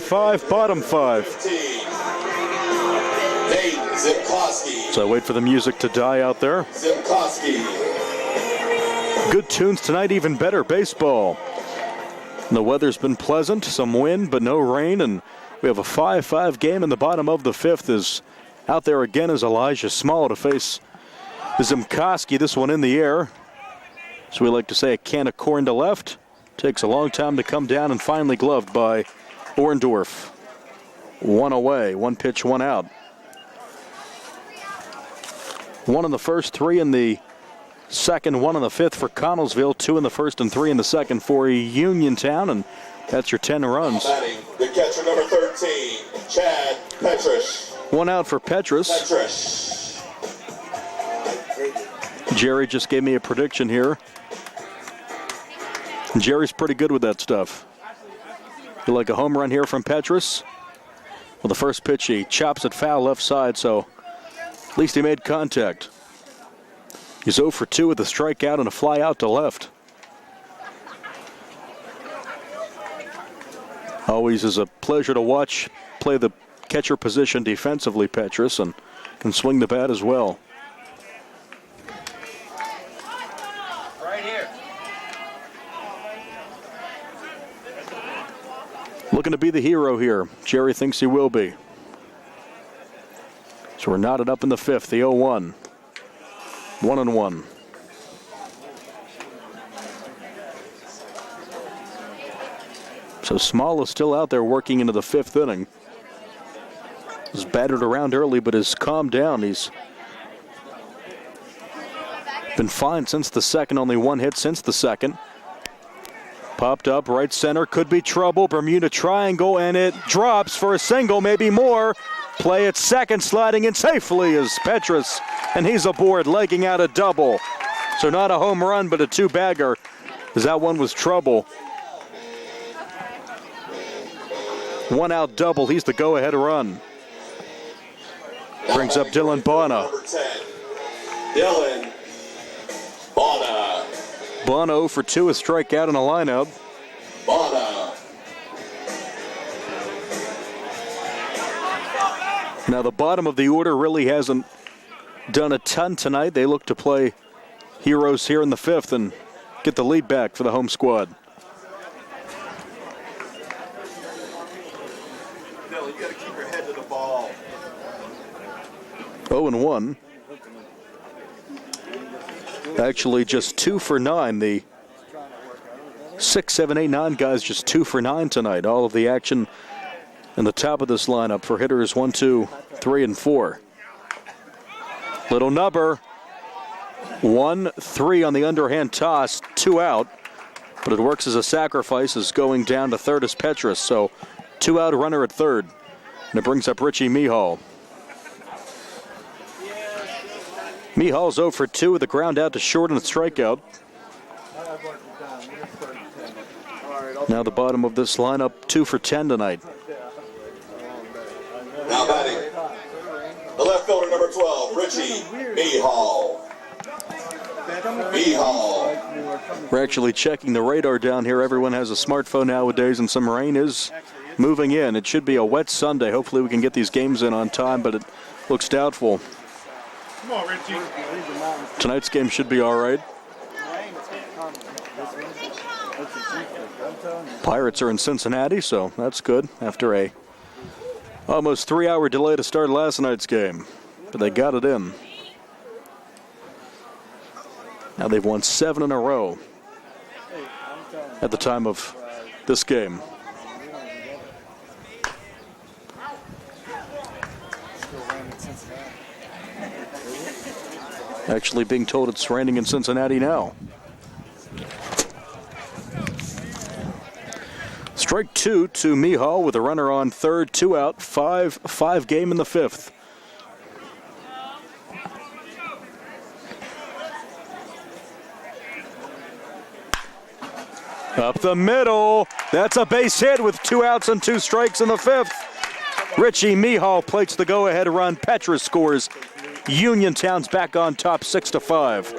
Five, bottom 5. So I wait for the music to die out there. Good tunes tonight, even better baseball. The weather's been pleasant, some wind, but no rain, and we have a 5-5 game in the bottom of the 5th. Is out there again is Elijah Small to face Zimkoski. This one in the air. So we like to say a can of corn to left. Takes a long time to come down and finally gloved by Orndorff. 1 away, 1 pitch, 1 out. 1 in the first, 3 in the second, 1 in the 5th for Connellsville, 2 in the first and 3 in the second for Uniontown, and that's your 10 runs. Batting, the catcher number 13, Chad Petrish. 1 out for Petrus. Jerry just gave me a prediction here. Jerry's pretty good with that stuff. You like a home run here from Petrus? Well, the first pitch, he chops it foul left side, so at least he made contact. He's 0 for 2 with a strikeout and a fly out to left. Always is a pleasure to watch play the catcher position defensively, Petrus, and can swing the bat as well. Right here. Looking to be the hero here. Jerry thinks he will be. So we're knotted up in the 5th, the 0-1. 1-1. So Small is still out there working into the 5th inning. He's battered around early, but has calmed down. He's been fine since the 2nd, only 1 hit since the 2nd. Popped up, right center, could be trouble. Bermuda triangle, and it drops for a single, maybe more. Play at second, sliding in safely is Petrus, and he's aboard, legging out a double. So not a home run, but a 2-bagger, as that one was trouble. 1 out double, he's the go-ahead run. Brings up Dylan Bonner. Dylan Bonner. Bono for 2, a strikeout and a lineup. Bonner. Now the bottom of the order really hasn't done a ton tonight. They look to play heroes here in the 5th and get the lead back for the home squad. Bill, you got to keep your head to the ball. 0-1. Actually, just 2 for 9. The 6, 7, 8, 9 guys just 2 for 9 tonight. All of the action in the top of this lineup for hitters 1, 2, 3, and 4. Little nubber. 1-3 on the underhand toss. 2 out. But it works as a sacrifice, as going down to third is Petrus. So 2 out runner at third. And it brings up Richie Mihal. Mihal's 0 for 2 with a ground out to short and a strikeout. Now the bottom of this lineup, 2 for 10 tonight. Now batting, the left fielder, number 12, Richie Mihal. We're actually checking the radar down here. Everyone has a smartphone nowadays, and some rain is moving in. It should be a wet Sunday. Hopefully we can get these games in on time, but it looks doubtful. Come on, Richie. Tonight's game should be all right. Pirates are in Cincinnati, so that's good after a almost 3-hour delay to start last night's game, but they got it in. Now they've won 7 in a row at the time of this game. Actually being told it's raining in Cincinnati now. Strike 2 to Mihal with a runner on third, 2 out, 5 game in the 5th. Up the middle. That's a base hit with 2 outs and 2 strikes in the 5th. Richie Mihal plates the go-ahead run. Petra scores. Uniontown's back on top 6-5.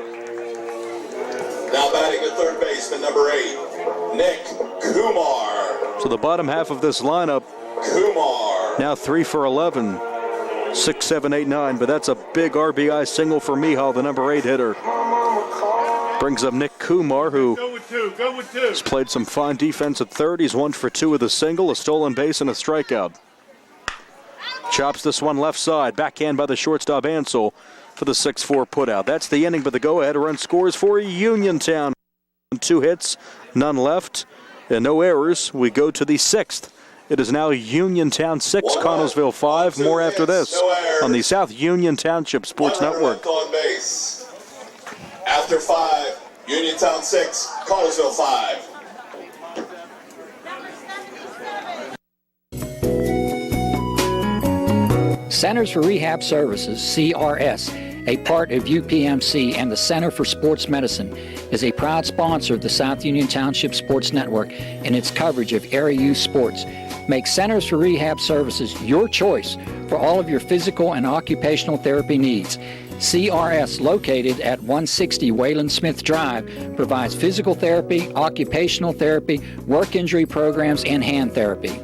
Now batting at third baseman, number 8, Nick Kumar. So the bottom half of this lineup, Kumar. now 3 for 11, 6, 7, 8, 9. But that's a big RBI single for Mihal, the number 8 hitter. Brings up Nick Kumar, who has played some fine defense at third. He's 1 for 2 with a single, a stolen base, and a strikeout. Chops this one left side. Backhand by the shortstop Ansel for the 6-4 putout. That's the inning, but the go-ahead run scores for Uniontown. 2 hits, none left, and no errors. We go to the 6th. It is now Uniontown 6, Connellsville 5. More after this on the South Union Township Sports Network. On base. After 5, Uniontown 6, Connellsville 5. Centers for Rehab Services, CRS, a part of UPMC and the Center for Sports Medicine, is a proud sponsor of the South Union Township Sports Network and its coverage of area youth sports. Make Centers for Rehab Services your choice for all of your physical and occupational therapy needs. CRS, located at 160 Wayland Smith Drive, provides physical therapy, occupational therapy, work injury programs, and hand therapy.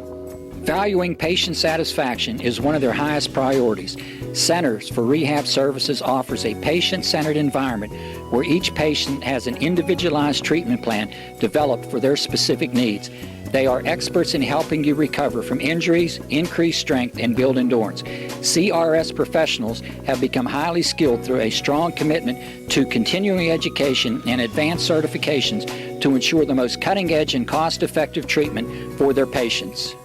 Valuing patient satisfaction is one of their highest priorities. Centers for Rehab Services offers a patient-centered environment where each patient has an individualized treatment plan developed for their specific needs. They are experts in helping you recover from injuries, increase strength, and build endurance. CRS professionals have become highly skilled through a strong commitment to continuing education and advanced certifications to ensure the most cutting-edge and cost-effective treatment for their patients.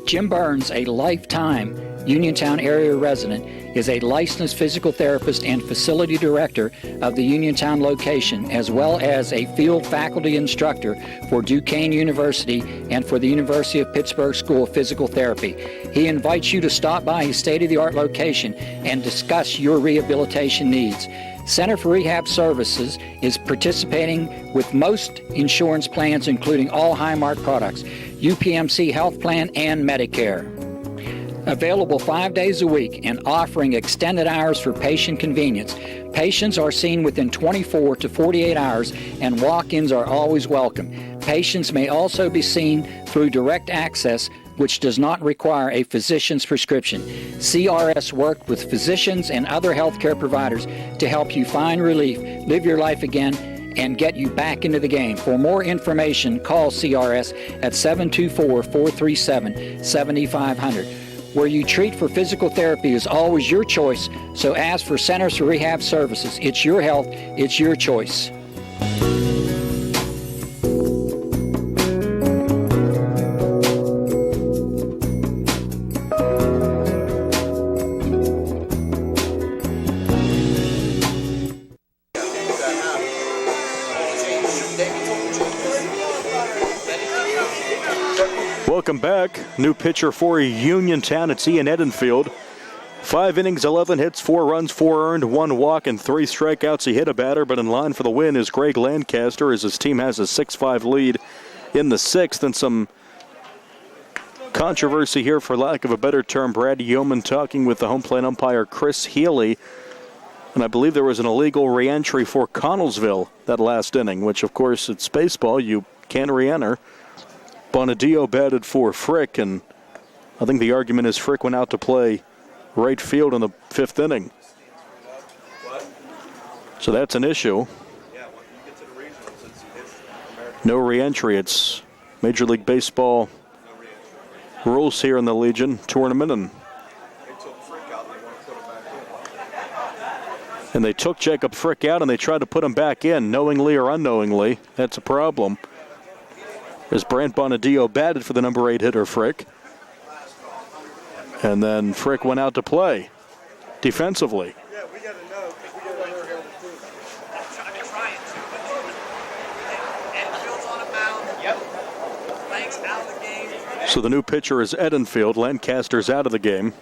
Jim Burns, a lifetime Uniontown area resident, is a licensed physical therapist and facility director of the Uniontown location, as well as a field faculty instructor for Duquesne University and for the University of Pittsburgh School of Physical Therapy. He invites you to stop by his state-of-the-art location and discuss your rehabilitation needs. Center for Rehab Services is participating with most insurance plans, including all Highmark products, UPMC Health Plan, and Medicare. Available 5 days a week and offering extended hours for patient convenience. Patients are seen within 24 to 48 hours and walk-ins are always welcome. Patients may also be seen through direct access, which does not require a physician's prescription. CRS worked with physicians and other healthcare providers to help you find relief, live your life again, and get you back into the game. For more information, call CRS at 724-437-7500. Where you treat for physical therapy is always your choice, so ask for Centers for Rehab Services. It's your health, it's your choice. Welcome back. quick. New pitcher for Uniontown. It's Ian Edenfield. 5 innings, 11 hits, 4 runs, 4 earned, 1 walk, and 3 strikeouts. He hit a batter, but in line for the win is Greg Lancaster as his team has a 6-5 lead in the 6th. And some controversy here, for lack of a better term. Brad Yeoman talking with the home plate umpire Chris Healy. And I believe there was an illegal re-entry for Connellsville that last inning, which, of course, it's baseball. You can't re-enter. Bonadillo batted for Frick, and I think the argument is Frick went out to play right field in the 5th inning. So that's an issue. No re-entry. It's Major League Baseball rules here in the Legion tournament, and they took Jacob Frick out and they tried to put him back in, knowingly or unknowingly. That's a problem. As Brant Bonadillo batted for the number 8 hitter Frick. And then Frick went out to play defensively. So the new pitcher is Edenfield. Lancaster's out of the game.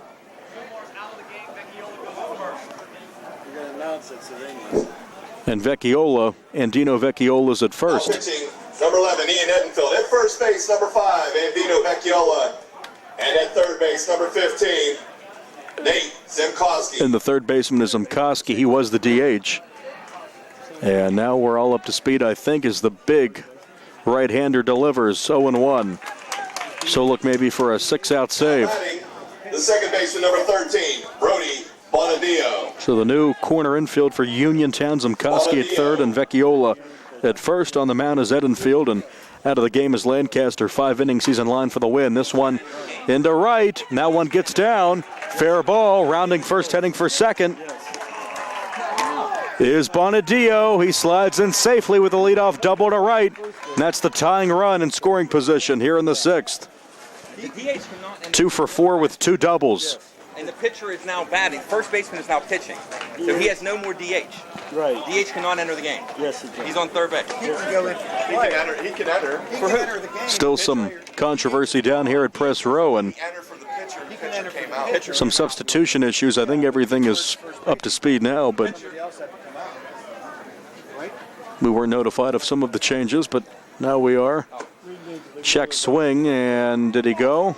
And Vecchiola, Andino Vecchiola's at first. Pitching, number 11, Ian Edenfield. At first base, number 5, Andino Vecchiola. And at third base, number 15, Nate Zemkowski. And the third baseman is Zemkowski. He was the DH. And now we're all up to speed, I think, as the big right-hander delivers 0-1. So look maybe for a 6-out save. The second baseman, number 13, Brody Bonadillo. So the new corner infield for Uniontown, Zemkowski at third and Vecchiola at first. On the mound is Edenfield, and out of the game is Lancaster. 5 innings, he's in line for the win. This one into right. Now one gets down. Fair ball. Rounding first, heading for second is Bonadillo. He slides in safely with a leadoff double to right. And that's the tying run in scoring position here in the 6th. 2 for 4 with 2 doubles. And the pitcher is now batting. First baseman is now pitching. So he has no more DH. Right. DH cannot enter the game. Yes, he can. He's on third base. He can go in. He can enter. He can enter. He can enter the game. Still some controversy down here at press row, and He can enter came out. some substitution issues. I think everything is up to speed now, but we were notified of some of the changes, but now we are. Check swing, and did he go?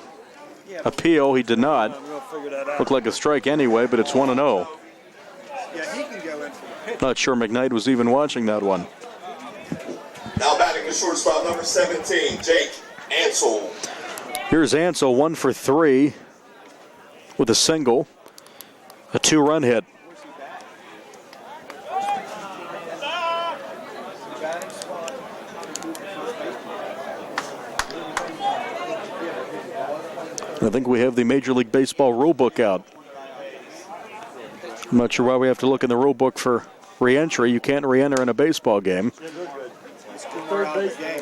Appeal, he did not. Looked like a strike anyway, but it's 1-0. Yeah, he can go in for the pitch. Not sure McKnight was even watching that one. Now batting the shortstop, number 17, Jake Ansel. Here's Ansel, 1 for 3 with a single, a 2-run hit. I think we have the Major League Baseball rule book out. I'm not sure why we have to look in the rule book for re-entry. You can't re-enter in a baseball game.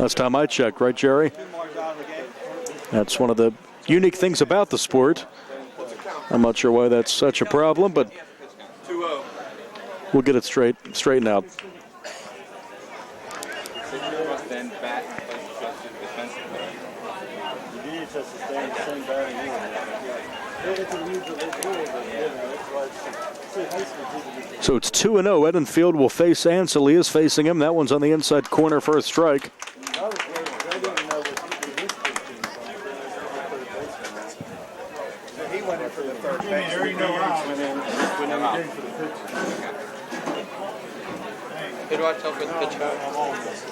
Last time I checked, right, Jerry? That's one of the unique things about the sport. I'm not sure why that's such a problem, but we'll get it straightened out. So it's 2-0. Edenfield will face Ansel. He is facing him. That one's on the inside corner for a strike. He went in for the third base. Who do I tell for the pitch out?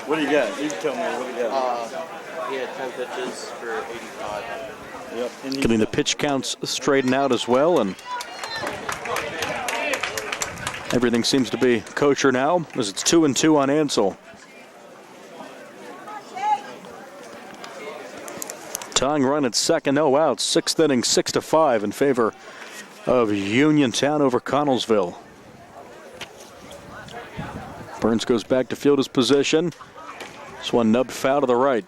What do you got? You tell me. What do you got? He had 10 pitches for 85. Yep. Getting the pitch counts straightened out as well, and everything seems to be kosher now as it's 2-2 on Ansel. Tying run at second, no outs. 6th inning, 6-5 in favor of Uniontown over Connellsville. Burns goes back to field his position. This one nubbed foul to the right.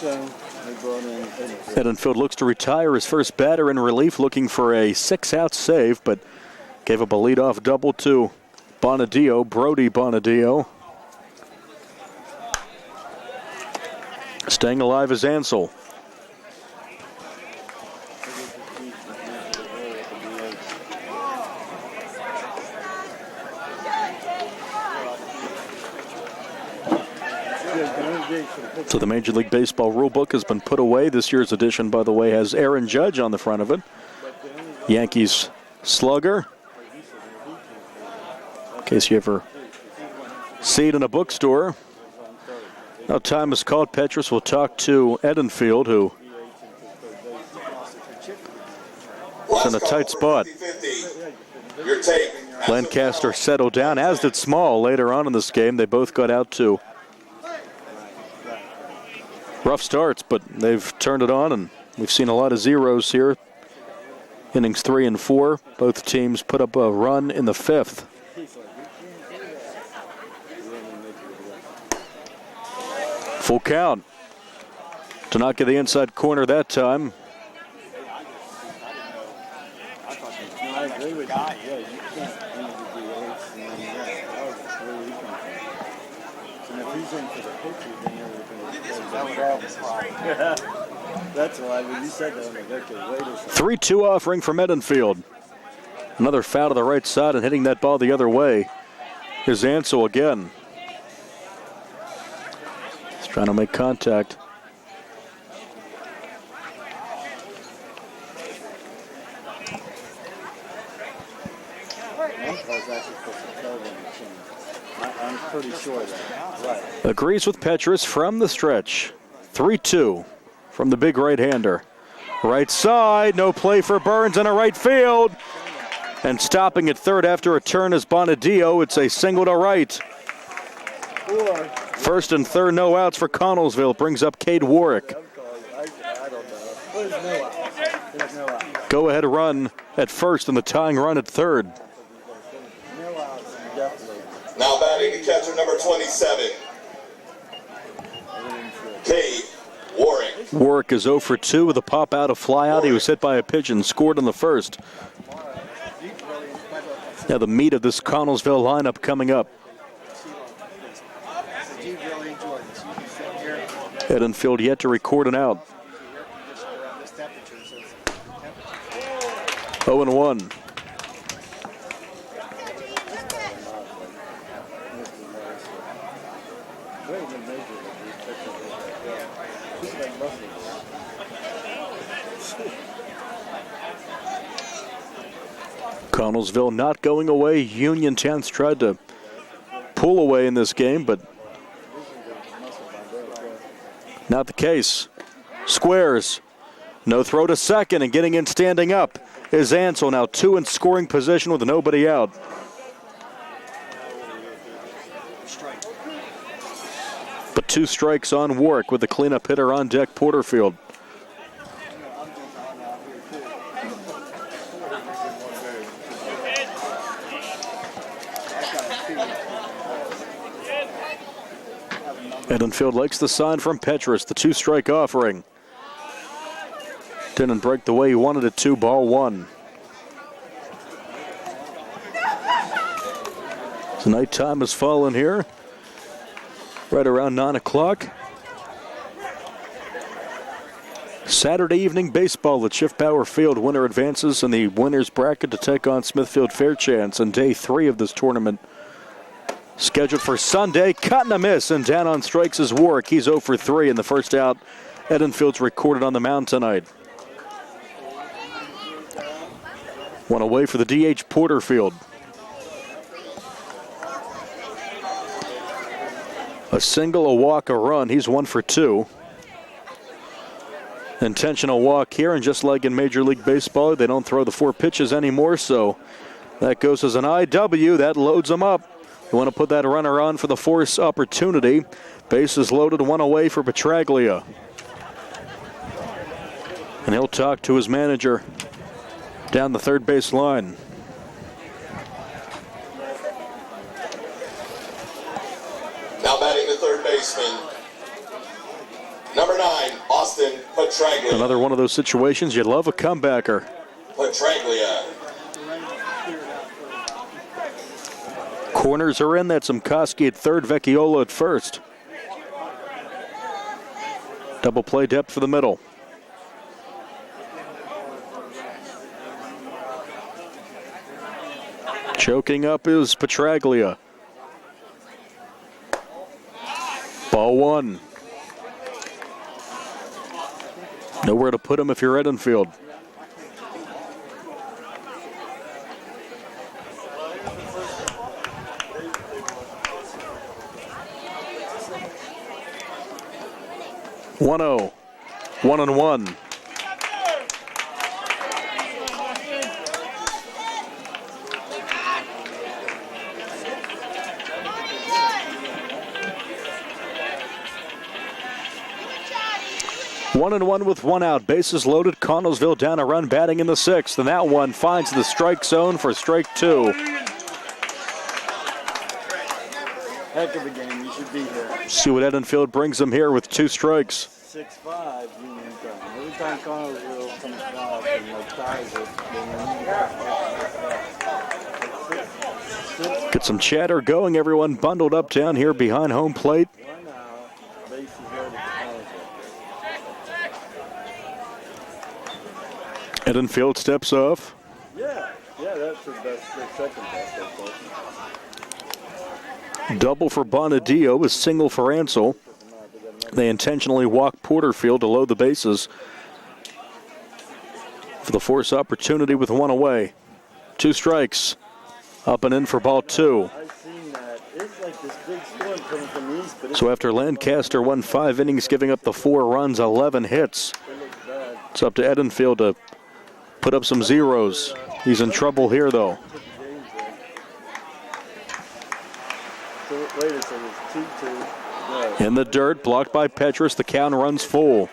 So Edenfield looks to retire his first batter in relief, looking for a 6-out save, but gave up a leadoff double to Bonadio, Brody Bonadio. Staying alive is Ansel. So the Major League Baseball rulebook has been put away. This year's edition, by the way, has Aaron Judge on the front of it. Yankees slugger. In case you ever see it in a bookstore. Now time is called. Petrus will talk to Edenfield, who is in a tight spot. Lancaster settled down, as did Small later on in this game. They both got out to rough starts, but they've turned it on, and we've seen a lot of zeros here. Innings 3 and 4. Both teams put up a run in the 5th. Full count. Tanaka the inside corner that time. I agree with you. Yeah, you can't need to do eights and then that was really easy. And if he's in for the pitcher, then that would have a problem. That's why when you said that, I'm like, okay, wait a second. 3-2 offering from Edenfield. Another foul to the right side, and hitting that ball the other way is Ansel again. He's trying to make contact. I'm pretty sure of that. Right. Agrees with Petrus from the stretch. 3-2 from the big right-hander. Right side, no play for Burns in a right field. And stopping at third after a turn is Bonadio. It's a single to right. First and third, no outs for Connellsville. Brings up Cade Warwick. Go ahead run at first and the tying run at third. Now batting the catcher, number 27, Cade Warwick. Warwick is 0 for 2 with a pop out, a fly out. He was hit by a pigeon, scored in the first. Now the meat of this Connellsville lineup coming up. Edenfield yet to record an out. 0-1. Connellsville not going away. Uniontown's tried to pull away in this game, but not the case. Squares. No throw to second, and getting in standing up is Ansel. Now 2 in scoring position with nobody out. But 2 strikes on Warwick with the cleanup hitter on deck, Porterfield. Edenfield likes the sign from Petrus, the 2-strike offering. Didn't break the way he wanted it to, ball 1. So nighttime has fallen here, right around 9 o'clock. Saturday evening baseball at Schiff-Bauer Field. Winner advances in the winner's bracket to take on Smithfield Fairchance in day 3 of this tournament. Scheduled for Sunday, cut and a miss, and down on strikes is Warwick. He's 0 for 3 in the first out. Edenfield's recorded on the mound tonight. One away for the DH, Porterfield. A single, a walk, a run. He's 1 for 2. Intentional walk here, and just like in Major League Baseball, they don't throw the 4 pitches anymore, so that goes as an IW. That loads them up. You want to put that runner on for the force opportunity. Bases loaded, 1 away for Petraglia. And he'll talk to his manager down the third base line. Now batting the third baseman, number 9, Austin Petraglia. Another one of those situations you'd love a comebacker. Petraglia. Corners are in. That's Mkoski at third, Vecchiola at first. Double play depth for the middle. Choking up is Petraglia. Ball one. Nowhere to put him if you're Edenfield. One-oh. 1-1. One and one with one out. Bases loaded. Connellsville down a run, batting in the sixth. And that one finds the strike zone for strike two. Heck of a game. You should be here. See what Edenfield brings them here with two strikes. 6-5 Uniontown. Every time Connellsville comes back and ties it, Get some chatter going. Everyone bundled up down here behind home plate. Edenfield steps off. Yeah, that's their best, their second best, I think. Double for Bonadio, a single for Ansel. They intentionally walk Porterfield to load the bases for the force opportunity with one away. Two strikes. Up and in for ball two. I've seen that. It's like this big storm coming from the east. But So after Lancaster won 5 innings, giving up the 4 runs, 11 hits, it's up to Edenfield to put up some zeros. He's in trouble here, though. In the dirt, blocked by Petrus. The count runs full.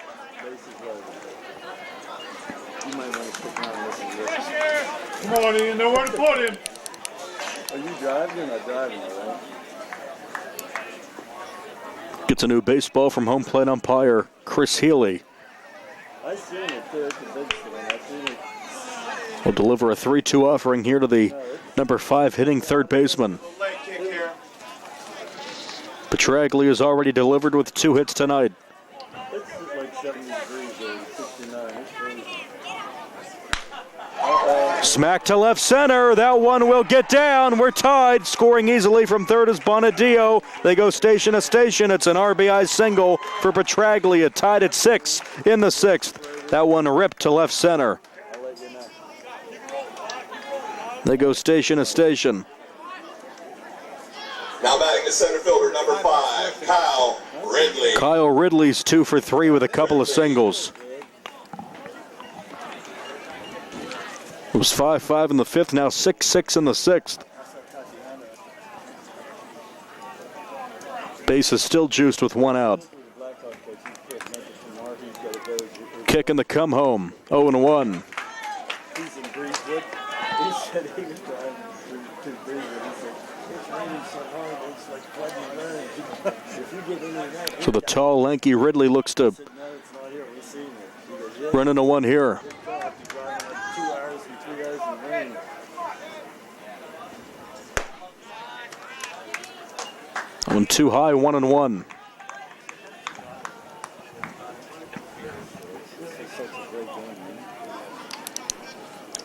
Come on, Ian, nowhere to put him. Are you driving or not driving, right? Gets a new baseball from home plate umpire Chris Healy. I seen it too. It's a big thing. I seen it. Will deliver a 3-2 offering here to the number 5 hitting third baseman. Petraglia has already delivered with 2 hits tonight. It's like 70 degrees or 69. It's crazy. Smack to left center. That one will get down. We're tied. Scoring easily from third is Bonadio. They go station to station. It's an RBI single for Petraglia. Tied at 6 in the 6th. That one ripped to left center. They go station to station. Now batting the center fielder, number 5, Kyle Ridley. Kyle Ridley's 2 for 3 with a couple of singles. It was 5-5 in the 5th, now 6-6 in the 6th. Base is still juiced with 1 out. Kick in the come home, 0-1. He's in Breezewood. He said he was driving to Breezewood. He said, it's raining so hard, it's like flooding the rain. If you get into that, So the tall, lanky Ridley looks to no, it's not here. We've seen it. He goes, yeah. run into one here. Good job. You're driving like 2 hours and 3 hours in the rain. One too high, 1-1.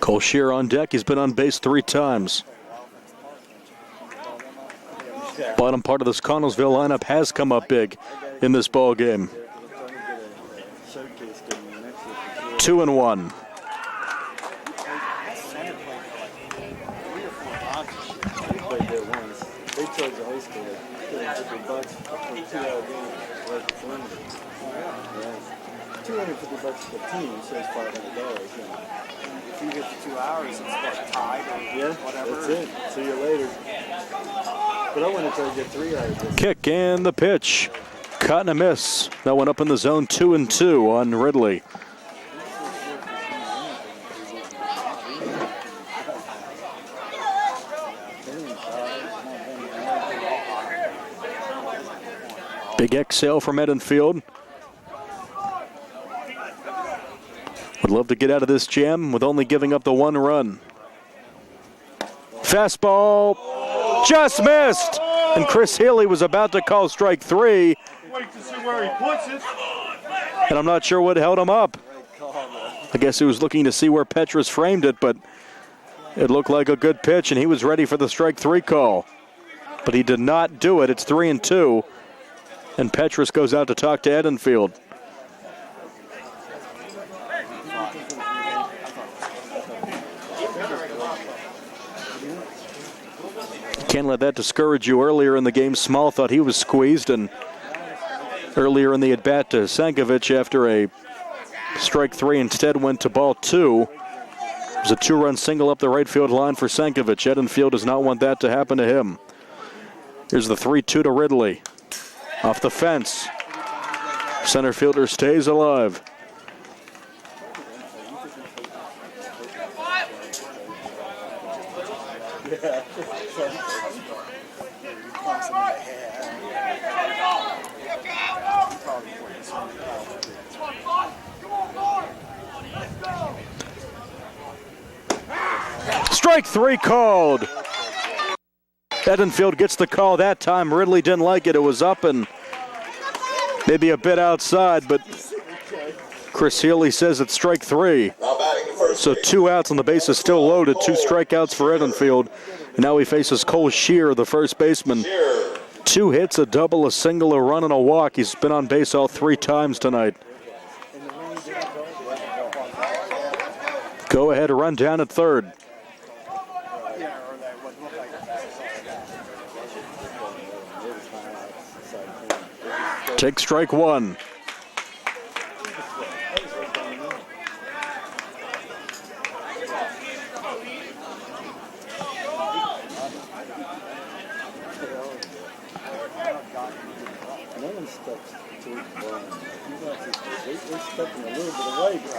Cole Shear on deck. He's been on base 3 times. Bottom part of this Connellsville lineup has come up big in this ball game. 2-1. We played there once. They charged the high school like $250 for a 2-hour game. Like $250 for the team, so it's $500. If you get the 2 hours, it's what, tied or whatever. That's it. See you later. But I want to try to get 3 hours. Kick and the pitch. Caught and a miss. That one up in the zone, 2-2 on Ridley. Big exhale from Edenfield. love to get out of this jam with only giving up the 1 run. Fastball just missed, and Chris Healy was about to call strike 3. Wait to see where he puts it. And I'm not sure what held him up. I guess he was looking to see where Petrus framed it, but it looked like a good pitch, and he was ready for the strike 3 call. But he did not do it. It's 3-2, and Petrus goes out to talk to Edenfield. Can't let that discourage you. Earlier in the game, Small thought he was squeezed, and earlier in the at-bat to Sankovic after a strike 3 instead went to ball 2. It was a 2-run single up the right field line for Sankovic. Edenfield does not want that to happen to him. Here's the 3-2 to Ridley. Off the fence. Center fielder stays alive. Strike 3 called. Edenfield gets the call that time. Ridley didn't like it. It was up and maybe a bit outside, but Chris Healy says it's strike 3. So 2 outs and the base is still loaded. 2 strikeouts for Edenfield. And now he faces Cole Shear, the first baseman. 2 hits, a double, a single, a run, and a walk. He's been on base all 3 times tonight. Go ahead, run down at third. Take strike 1.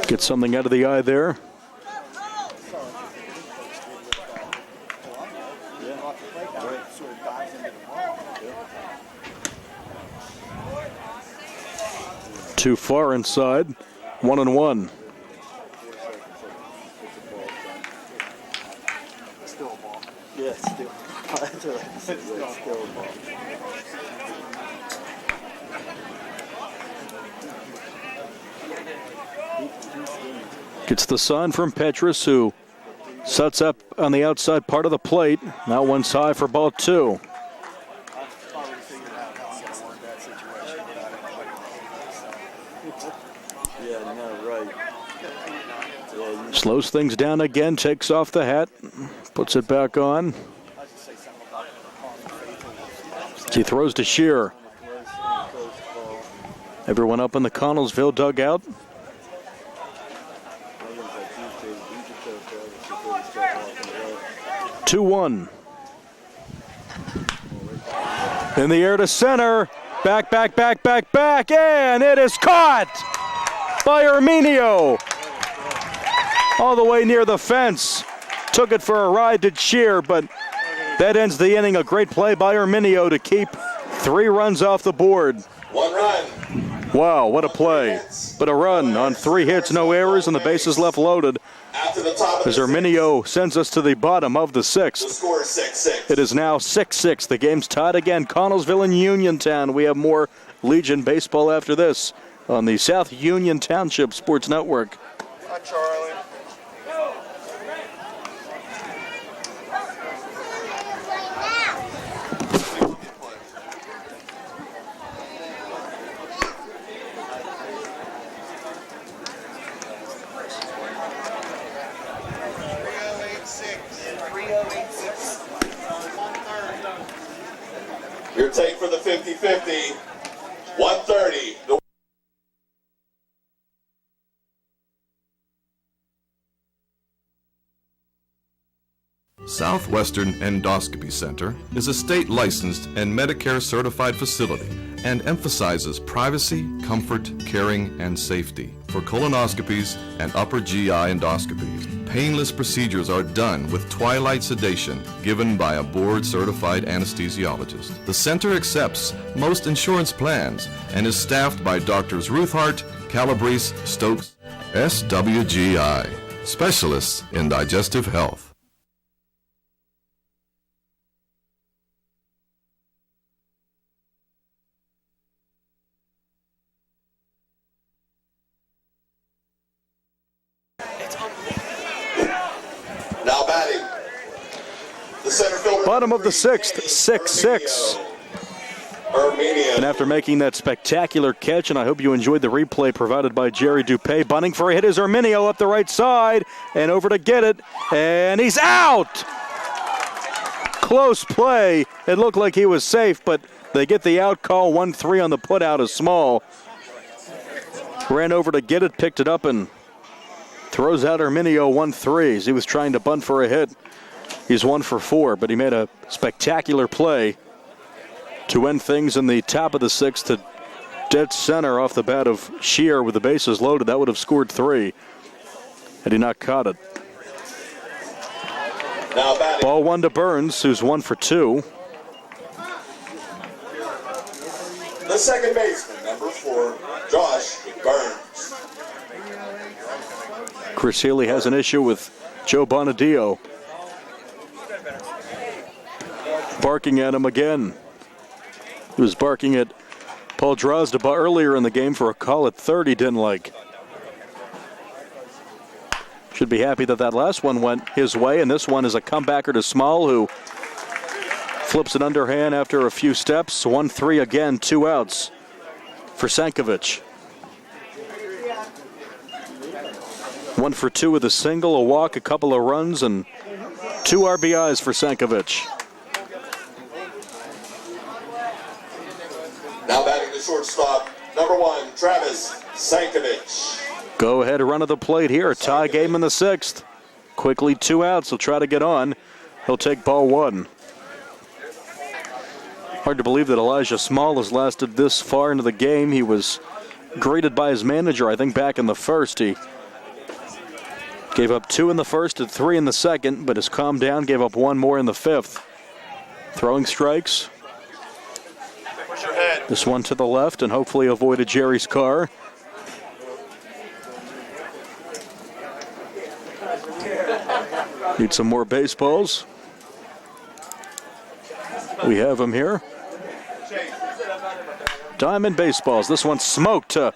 Get something out of the eye there. Too far inside. 1-1. Still a ball. Yeah, still. That's right. Still a ball. Gets the sign from Petrus, who sets up on the outside part of the plate. Now one's high for ball 2. Slows things down again, takes off the hat, puts it back on. He throws to Shear. Everyone up in the Connellsville dugout. Two 2-1. In the air to center. Back, and it is caught by Arminio. All the way near the fence. Took it for a ride to Shear, but that ends the inning. A great play by Arminio to keep 3 runs off the board. 1 run. Wow, what a play. But a run on 3 hits, no errors, and the bases left loaded. As Arminio sends us to the bottom of the 6th. The score is 6-6. It is now 6-6. The game's tied again. Connellsville and Uniontown. We have more Legion baseball after this on the South Union Township Sports Network. Hi, Charlie. Your take for the 50-50, 130. Southwestern Endoscopy Center is a state-licensed and Medicare-certified facility and emphasizes privacy, comfort, caring, and safety for colonoscopies and upper GI endoscopies. Painless procedures are done with twilight sedation given by a board-certified anesthesiologist. The center accepts most insurance plans and is staffed by Doctors Ruthhart, Calabrese, Stokes. SWGI, specialists in digestive health. Now batting, the center fielder. Bottom of the sixth, 6-6. Armenia. And after making that spectacular catch, and I hope you enjoyed the replay provided by Jerry Dupay, bunting for a hit is Arminio up the right side, and over to get it, and he's out! Close play. It looked like he was safe, but they get the out call. 1-3 on the put out is Small. Ran over to get it, picked it up, and throws out Arminio 1-3 as he was trying to bunt for a hit. He's 1 for 4, but he made a spectacular play to end things in the top of the sixth to dead center off the bat of Shear with the bases loaded. That would have scored 3 had he not caught it. Now batting. Ball 1 to Burns, who's 1 for 2. The second baseman, number 4, Josh Burns. Chris Healy has an issue with Joe Bonadio. Barking at him again. He was barking at Paul Drozda earlier in the game for a call at third he didn't like. Should be happy that last one went his way, and this one is a comebacker to Small, who flips it underhand after a few steps. 1-3 again, 2 outs for Sankovic. 1 for 2 with a single, a walk, a couple of runs, and 2 RBIs for Sankovic. Now batting the shortstop, number 1, Travis Sankovic. Go ahead run of the plate here. Tie game in the sixth. Quickly 2 outs. He'll try to get on. He'll take ball 1. Hard to believe that Elijah Small has lasted this far into the game. He was greeted by his manager, I think, back in the first. He gave up 2 in the first and 3 in the second, but has calmed down, gave up 1 more in the fifth. Throwing strikes. This one to the left and hopefully avoided Jerry's car. Need some more baseballs. We have them here. Diamond baseballs. This one smoked to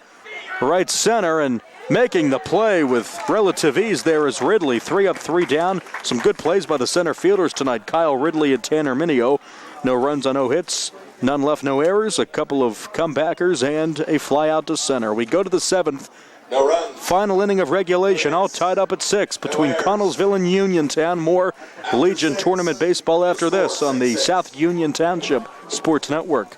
right center, and making the play with relative ease there is Ridley. 3 up, 3 down. Some good plays by the center fielders tonight. Kyle Ridley and Tanner Mineo. No runs on no hits. None left, no errors. A couple of comebackers and a fly out to center. We go to the 7th. No runs. Final inning of regulation, all tied up at 6 between Connellsville and Uniontown. More Legion Tournament baseball after this on the South Union Township Sports Network.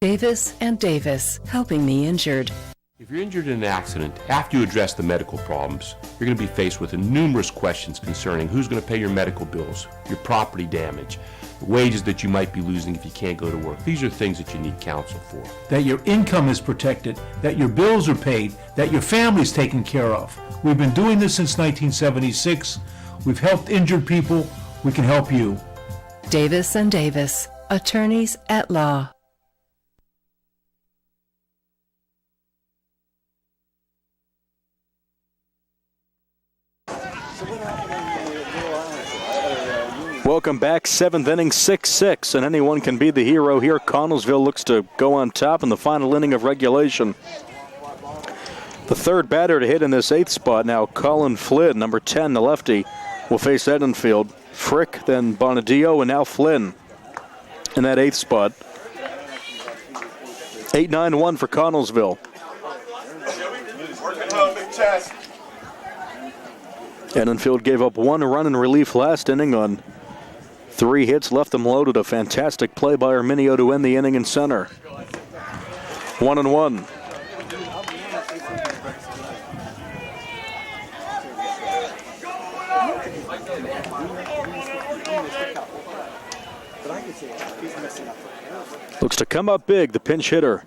Davis and Davis, helping the injured. If you're injured in an accident, after you address the medical problems, you're going to be faced with numerous questions concerning who's going to pay your medical bills, your property damage, the wages that you might be losing if you can't go to work. These are things that you need counsel for. That your income is protected, that your bills are paid, that your family's taken care of. We've been doing this since 1976. We've helped injured people. We can help you. Davis and Davis, attorneys at law. Welcome back, 7th inning, 6-6, and anyone can be the hero here. Connellsville looks to go on top in the final inning of regulation. The third batter to hit in this 8th spot now, Colin Flynn, number 10, the lefty, will face Edenfield. Frick, then Bonadio, and now Flynn in that 8th spot. 8-9-1 for Connellsville. Edenfield gave up 1 run in relief last inning on 3 hits, left them loaded. A fantastic play by Arminio to end the inning in center. 1-1. Looks to come up big, the pinch hitter.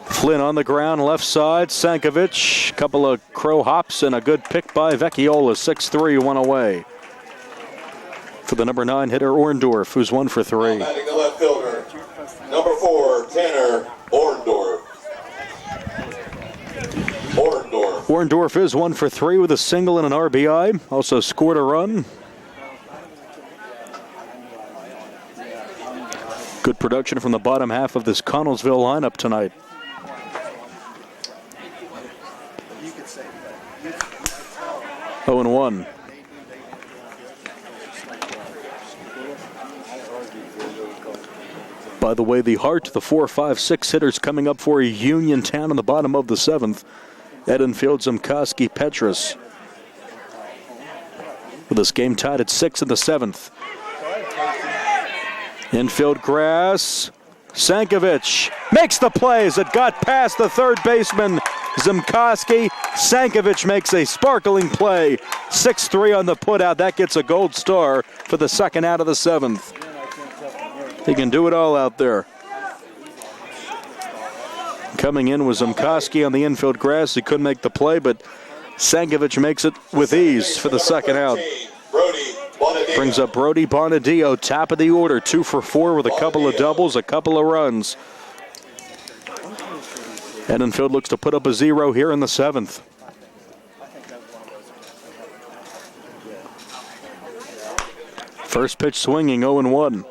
Flynn on the ground, left side. Sankovic, couple of crow hops and a good pick by Vecchiola. 6-3, 1 away. For the number 9 hitter, Orndorff, who's 1 for 3. Batting the left fielder, Number 4, Tanner Orndorff. Orndorff is 1 for 3 with a single and an RBI. Also scored a run. Good production from the bottom half of this Connellsville lineup tonight. Oh, and 1. By the way, the Hart, the 4, 5, 6 hitters coming up for Uniontown in the bottom of the 7th. Edenfield, Zimkoski, Petrus. With this game tied at 6 in the 7th. Infield grass. Sankovic makes the plays. It got past the third baseman, Zimkoski. Sankovic makes a sparkling play. 6-3 on the putout. That gets a gold star for the second out of the 7th. He can do it all out there. Coming in was Zimkoski on the infield grass. He couldn't make the play, but Sankovic makes it with ease for the second out. Brings up Brody Bonadillo, top of the order, 2 for 4 with a couple of doubles, a couple of runs. Edenfield looks to put up a 0 here in the 7th. First pitch swinging, 0-1.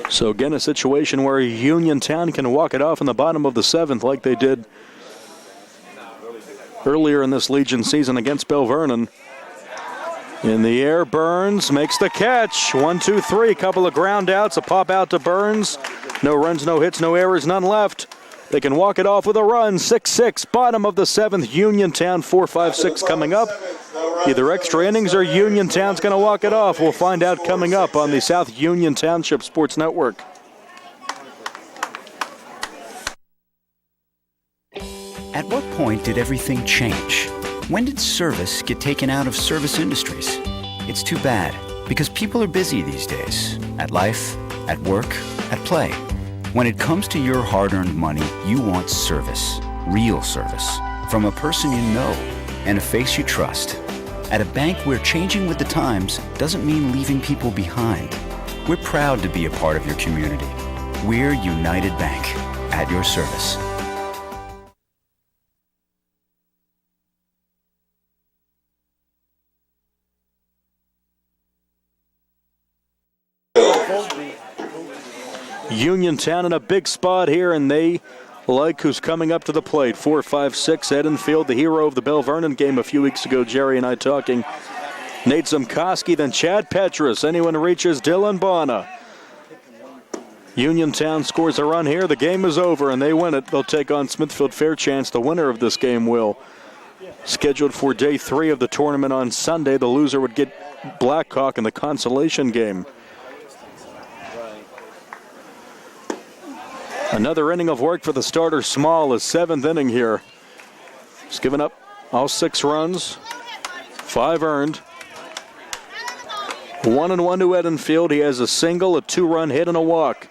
So again, a situation where Uniontown can walk it off in the bottom of the 7th like they did earlier in this Legion season against Bell Vernon. In the air, Burns makes the catch. 1, 2, 3, couple of ground outs, a pop out to Burns. No runs, no hits, no errors, none left. They can walk it off with a run. 6-6, bottom of the 7th, Uniontown 4, 5, 6 coming up. Either extra innings or Uniontown's going to walk it off. We'll find out coming up on the South Union Township Sports Network. At what point did everything change? When did service get taken out of service industries? It's too bad, because people are busy these days. At life, at work, at play. When it comes to your hard-earned money, you want service. Real service. From a person you know and a face you trust. At a bank where changing with the times doesn't mean leaving people behind. We're proud to be a part of your community. We're United Bank, at your service. Uniontown in a big spot here, and they like who's coming up to the plate. 4, 5, 6, Edenfield, the hero of the Bell Vernon game a few weeks ago. Jerry and I talking. Nate Zimkoski, then Chad Petrus. Anyone reaches Dylan Bonner. Uniontown scores a run here. The game is over, and they win it. They'll take on Smithfield Fairchance. The winner of this game will. Scheduled for day 3 of the tournament on Sunday. The loser would get Blackhawk in the consolation game. Another inning of work for the starter, Small, his 7th inning here. He's given up all 6 runs, 5 earned. 1-1 to Edenfield. He has a single, a 2-run hit, and a walk.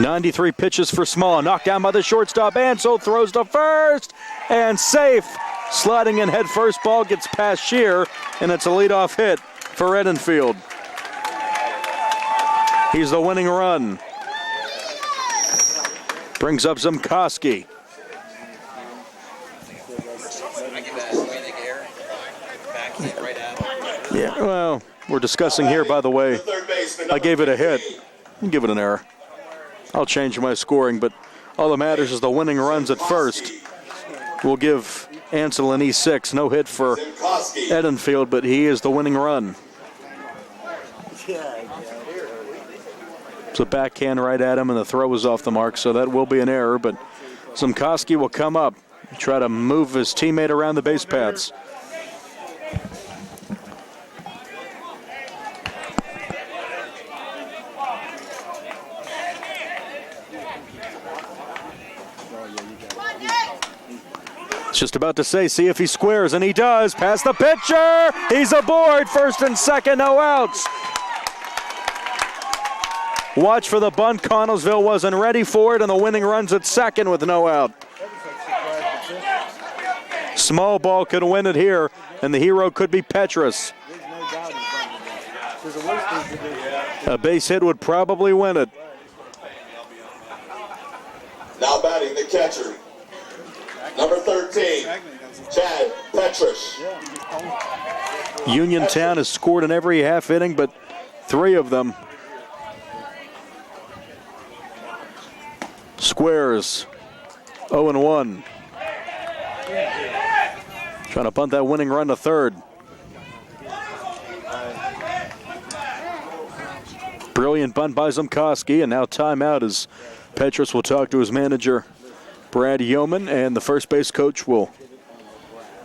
93 pitches for Small. Knocked down by the shortstop. Ansel throws to first, and safe. Sliding in head first, ball gets past Shear, and it's a leadoff hit for Edenfield. He's the winning run. Brings up Zimkoski. Yeah, well, we're discussing here, by the way, I gave it a hit. Give it an error. I'll change my scoring, but all that matters is the winning runs at first. We'll give Ansel an E6. No hit for Edenfield, but he is the winning run. It's a backhand right at him, and the throw was off the mark, so that will be an error. But Zimkoski will come up, try to move his teammate around the base paths. Just about to say, see if he squares, and he does. Past the pitcher. He's aboard. First and second, no outs. Watch for the bunt. Connellsville wasn't ready for it, and the winning run's at second with no out. Small ball could win it here, and the hero could be Petrus. A base hit would probably win it. Now batting the catcher, number 13, Chad Petrus. Uniontown has scored in every half inning, but 3 of them. Squares, 0-1. Trying to punt that winning run to third. Brilliant bunt by Zimkowski, and now timeout as Petrus will talk to his manager, Brad Yeoman, and the first base coach will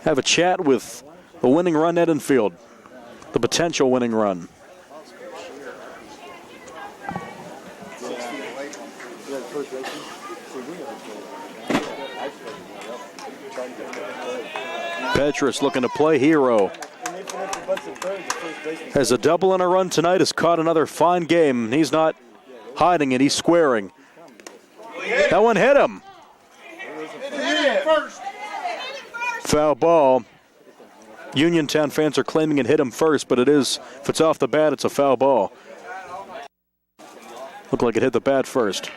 have a chat with the winning run at Enfield, the potential winning run. Petrus looking to play hero. Has a double and a run tonight, has caught another fine game. He's not hiding it, he's squaring. That one hit him. Foul ball. Uniontown fans are claiming it hit him first, but it is, if it's off the bat, it's a foul ball. Looked like it hit the bat first.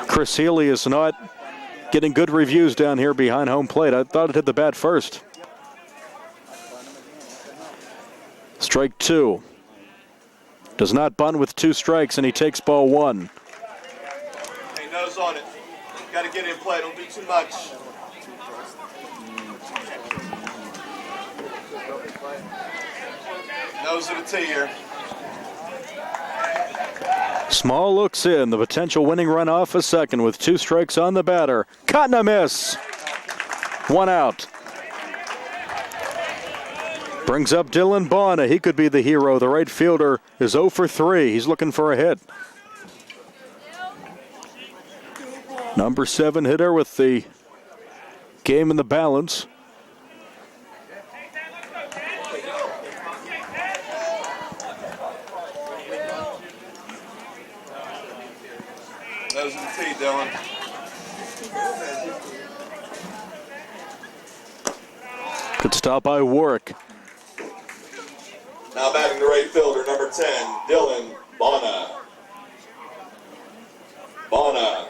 Chris Healy is not getting good reviews down here behind home plate. I thought it hit the bat first. Strike 2. Does not bunt with 2 strikes, and he takes ball 1. Hey, nose on it. Got to get in play. Don't do too much. Nose of the T here. Small looks in. The potential winning run off a second with 2 strikes on the batter. Caught and a miss. 1 out. Brings up Dylan Bonner. He could be the hero. The right fielder is 0 for 3. He's looking for a hit. Number 7 hitter with the game in the balance. Nose of the T, Dylan. Good stop by Warwick. Now batting the right fielder, number 10, Dylan Bonner. Bonner.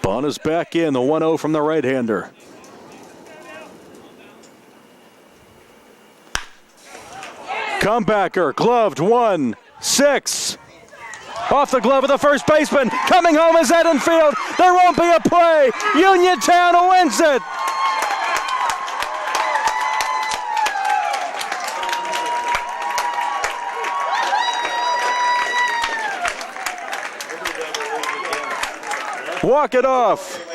Bonner's back in, the 1-0 from the right-hander. Comebacker, gloved, 1-6. Off the glove of the first baseman. Coming home is Edenfield. There won't be a play. Uniontown wins it. Walk it off.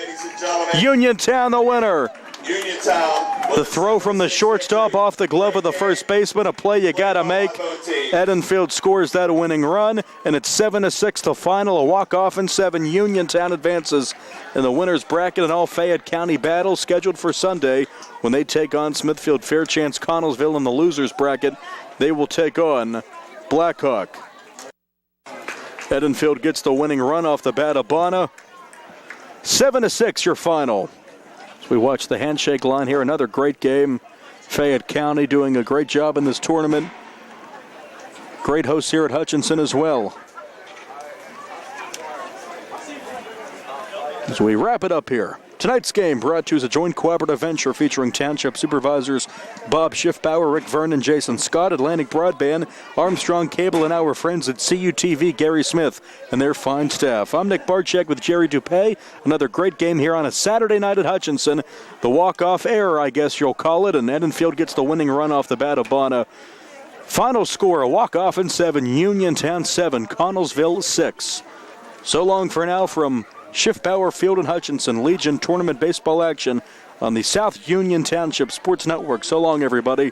Uniontown the winner. Uniontown. The throw from the shortstop off the glove of the first baseman, a play you got to make. Edenfield scores that winning run, and it's 7-6 to final. A walk-off in 7. Uniontown advances in the winner's bracket in all Fayette County battles scheduled for Sunday when they take on Smithfield Fairchance Connellsville in the loser's bracket. They will take on Blackhawk. Edenfield gets the winning run off the bat of Bonner. 7-6 your final. As we watch the handshake line here, another great game. Fayette County doing a great job in this tournament. Great hosts here at Hutchinson as well. As we wrap it up here, tonight's game brought to you as a joint cooperative venture featuring Township Supervisors Bob Schiffbauer, Rick Vernon, Jason Scott, Atlantic Broadband, Armstrong Cable, and our friends at CUTV, Gary Smith, and their fine staff. I'm Nick Barczyk with Jerry Dupay. Another great game here on a Saturday night at Hutchinson. The walk-off error, I guess you'll call it, and Edenfield gets the winning run off the bat of Bonner. Final score, a walk-off in 7, Uniontown 7, Connellsville 6. So long for now from Schiffbauer Field in Hutchinson. Legion Tournament Baseball action on the South Union Township Sports Network. So long, everybody.